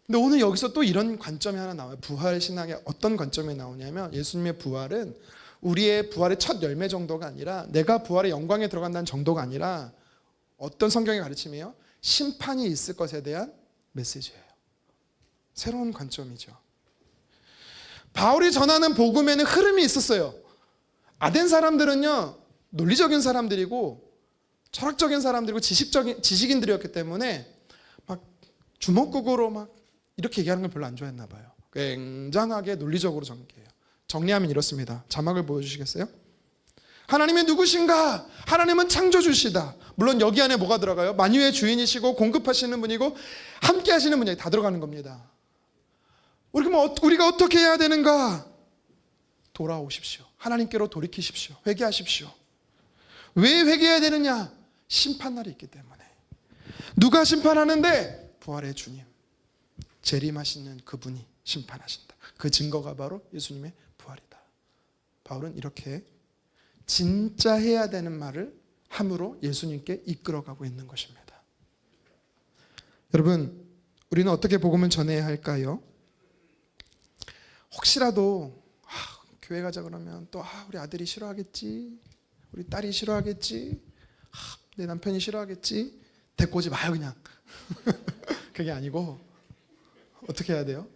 근데 오늘 여기서 또 이런 관점이 하나 나와요. 부활 신학의 어떤 관점이 나오냐면 예수님의 부활은 우리의 부활의 첫 열매 정도가 아니라 내가 부활의 영광에 들어간다는 정도가 아니라 어떤 성경의 가르침이에요? 심판이 있을 것에 대한 메시지예요. 새로운 관점이죠. 바울이 전하는 복음에는 흐름이 있었어요. 아덴 사람들은요, 논리적인 사람들이고 철학적인 사람들이고 지식인들이었기 때문에 막 주먹구구로 막 이렇게 얘기하는 걸 별로 안 좋아했나 봐요. 굉장하게 논리적으로 전개해요. 정리하면 이렇습니다. 자막을 보여주시겠어요? 하나님이 누구신가? 하나님은 창조주시다. 물론 여기 안에 뭐가 들어가요? 만유의 주인이시고 공급하시는 분이고 함께 하시는 분이 다 들어가는 겁니다. 우리가 어떻게 해야 되는가? 돌아오십시오. 하나님께로 돌이키십시오. 회개하십시오. 왜 회개해야 되느냐? 심판날이 있기 때문에. 누가 심판하는데? 부활의 주님, 재림하시는 그분이 심판하신다. 그 증거가 바로 예수님의 부활이다. 바울은 이렇게 진짜 해야 되는 말을 함으로 예수님께 이끌어가고 있는 것입니다. 여러분, 우리는 어떻게 복음을 전해야 할까요? 혹시라도 교회 가자 그러면 또 우리 아들이 싫어하겠지, 우리 딸이 싫어하겠지, 내 남편이 싫어하겠지, 데리고 오지 마요 그냥. 그게 아니고 어떻게 해야 돼요?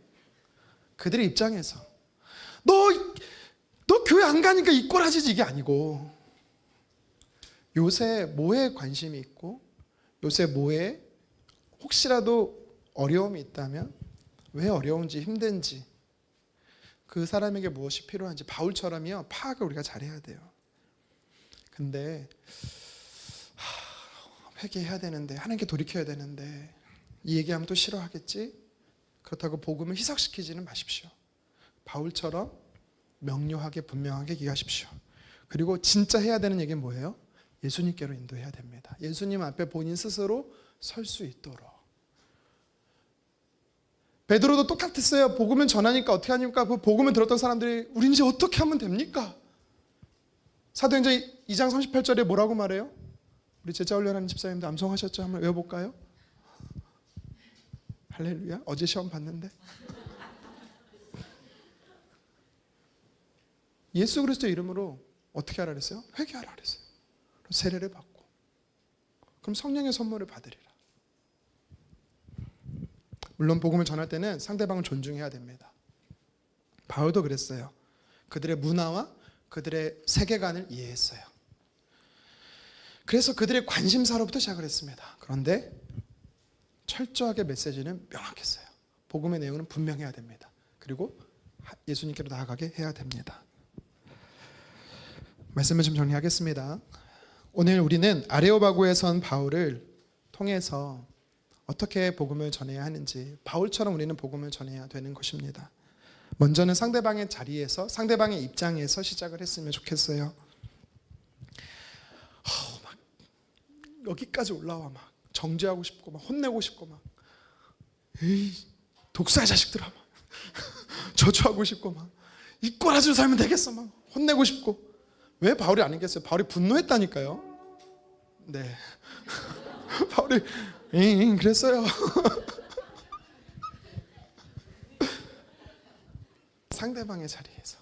그들의 입장에서 너 교회 안 가니까 이 꼴하지, 이게 아니고 요새 뭐에 관심이 있고 요새 뭐에 혹시라도 어려움이 있다면 왜 어려운지 힘든지, 그 사람에게 무엇이 필요한지 바울처럼요 파악을 우리가 잘해야 돼요. 근데 회개해야 되는데, 하나님께 돌이켜야 되는데 이 얘기하면 또 싫어하겠지? 그렇다고 복음을 희석시키지는 마십시오. 바울처럼 명료하게 분명하게 얘기하십시오. 그리고 진짜 해야 되는 얘기는 뭐예요? 예수님께로 인도해야 됩니다. 예수님 앞에 본인 스스로 설 수 있도록. 베드로도 똑같았어요. 복음을 전하니까 어떻게 하니까 그 복음을 들었던 사람들이 우리 이제 어떻게 하면 됩니까? 사도행전 2장 38절에 뭐라고 말해요? 우리 제자훈련하는 집사님들 암송하셨죠? 한번 외워볼까요? 할렐루야. 어제 시험 봤는데. 예수 그리스도 이름으로 어떻게 하라 그랬어요? 회개하라 그랬어요. 세례를 받고, 그럼 성령의 선물을 받으리라. 물론 복음을 전할 때는 상대방을 존중해야 됩니다. 바울도 그랬어요. 그들의 문화와 그들의 세계관을 이해했어요. 그래서 그들의 관심사로부터 시작을 했습니다. 그런데 철저하게 메시지는 명확했어요. 복음의 내용은 분명해야 됩니다. 그리고 예수님께로 나아가게 해야 됩니다. 말씀을 좀 정리하겠습니다. 오늘 우리는 아레오바고에 선 바울을 통해서 어떻게 복음을 전해야 하는지, 바울처럼 우리는 복음을 전해야 되는 것입니다. 먼저는 상대방의 자리에서, 상대방의 입장에서 시작을 했으면 좋겠어요. 막 여기까지 올라와 막 정죄하고 싶고 막 혼내고 싶고 막 에이 독사의 자식들아 막 저주하고 싶고 막 이 꼬라지로 살면 되겠어 막 혼내고 싶고. 왜 바울이 안 했겠어요? 바울이 분노했다니까요. 네. 바울이 그랬어요. 상대방의 자리에서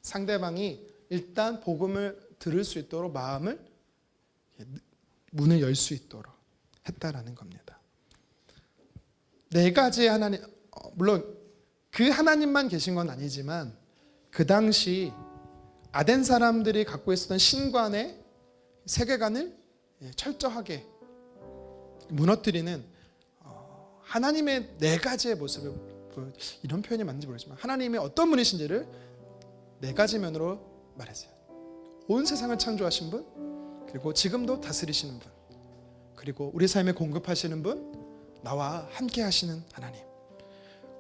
상대방이 일단 복음을 들을 수 있도록 마음을, 문을 열 수 있도록 했다라는 겁니다. 네 가지의 하나님, 물론 그 하나님만 계신 건 아니지만 그 당시 아덴 사람들이 갖고 있었던 신관의 세계관을 철저하게 무너뜨리는 하나님의 네 가지의 모습을, 이런 표현이 맞는지 모르지만 하나님의 어떤 분이신지를 네 가지 면으로 말했어요. 온 세상을 창조하신 분, 그리고 지금도 다스리시는 분, 그리고 우리 삶에 공급하시는 분, 나와 함께 하시는 하나님.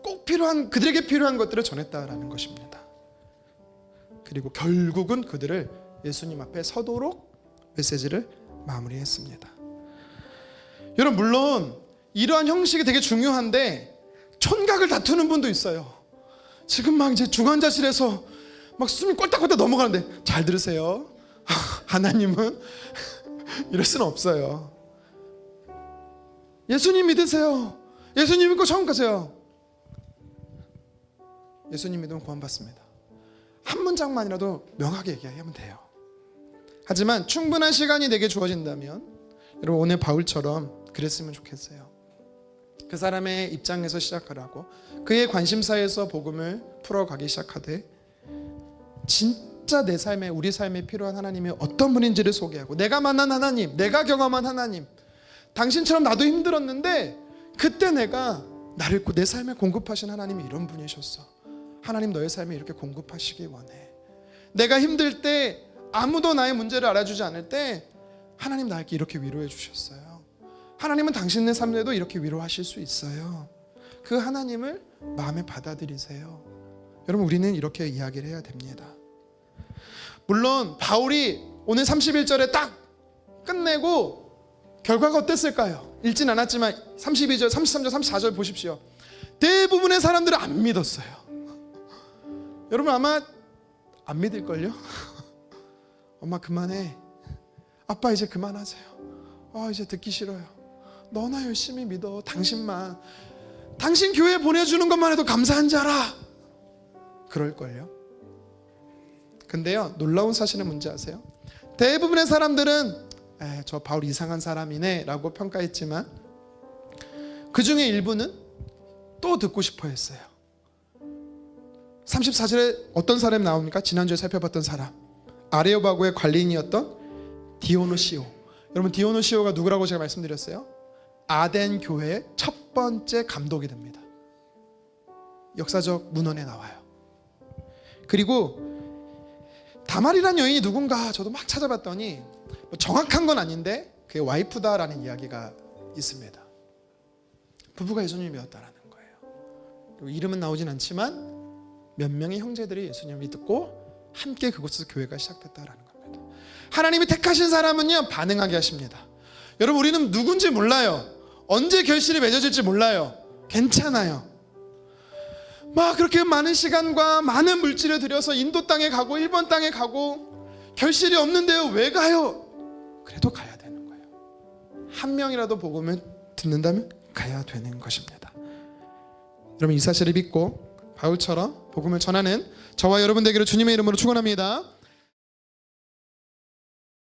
꼭 필요한, 그들에게 필요한 것들을 전했다라는 것입니다. 그리고 결국은 그들을 예수님 앞에 서도록 메시지를 마무리했습니다. 여러분, 물론 이러한 형식이 되게 중요한데 촌각을 다투는 분도 있어요. 지금 막 이제 중환자실에서 막 숨이 꼴딱꼴딱 넘어가는데, 잘 들으세요. 하나님은 이럴 수는 없어요. 예수님 믿으세요. 예수님 믿고 처음 가세요. 예수님 믿으면 구원받습니다. 한 문장만이라도 명하게 얘기하면 돼요. 하지만 충분한 시간이 내게 주어진다면 여러분, 오늘 바울처럼 그랬으면 좋겠어요. 그 사람의 입장에서 시작하라고, 그의 관심사에서 복음을 풀어가기 시작하되, 진짜 내 삶에, 우리 삶에 필요한 하나님이 어떤 분인지를 소개하고, 내가 만난 하나님, 내가 경험한 하나님, 당신처럼 나도 힘들었는데 그때 내가 나를 내 삶에 공급하신 하나님이 이런 분이셨어. 하나님 너의 삶에 이렇게 공급하시기 원해. 내가 힘들 때, 아무도 나의 문제를 알아주지 않을 때 하나님 나에게 이렇게 위로해 주셨어요. 하나님은 당신의 삶에도 이렇게 위로하실 수 있어요. 그 하나님을 마음에 받아들이세요. 여러분, 우리는 이렇게 이야기를 해야 됩니다. 물론 바울이 오늘 31절에 딱 끝내고 결과가 어땠을까요? 읽진 않았지만 32절, 33절, 34절 보십시오. 대부분의 사람들은 안 믿었어요. 여러분 아마 안 믿을걸요? 엄마 그만해. 아빠 이제 그만하세요. 이제 듣기 싫어요. 너나 열심히 믿어. 당신만. 당신 교회 보내주는 것만 해도 감사한 줄 알아. 그럴걸요? 근데요, 놀라운 사실은 뭔지 아세요? 대부분의 사람들은 저 바울 이상한 사람이네 라고 평가했지만, 그 중에 일부는 또 듣고 싶어 했어요. 34절에 어떤 사람이 나옵니까? 지난주에 살펴봤던 사람, 아레오바고의 관리인이었던 디오노시오. 여러분, 디오노시오가 누구라고 제가 말씀드렸어요? 아덴 교회의 첫 번째 감독이 됩니다. 역사적 문헌에 나와요. 그리고 다말이라는 여인이 누군가 저도 막 찾아봤더니 정확한 건 아닌데 그게 와이프다라는 이야기가 있습니다. 부부가 예수님을 믿었다라는 거예요. 그리고 이름은 나오진 않지만 몇 명의 형제들이 예수님을 믿고 함께 그곳에서 교회가 시작됐다라는 겁니다. 하나님이 택하신 사람은요, 반응하게 하십니다. 여러분, 우리는 누군지 몰라요. 언제 결실이 맺어질지 몰라요. 괜찮아요. 막 그렇게 많은 시간과 많은 물질을 들여서 인도 땅에 가고 일본 땅에 가고 결실이 없는데요, 왜 가요? 그래도 가야 되는 거예요. 한 명이라도 복음을 듣는다면 가야 되는 것입니다. 여러분, 이 사실을 믿고 바울처럼 복음을 전하는 저와 여러분 되기를 주님의 이름으로 축원합니다.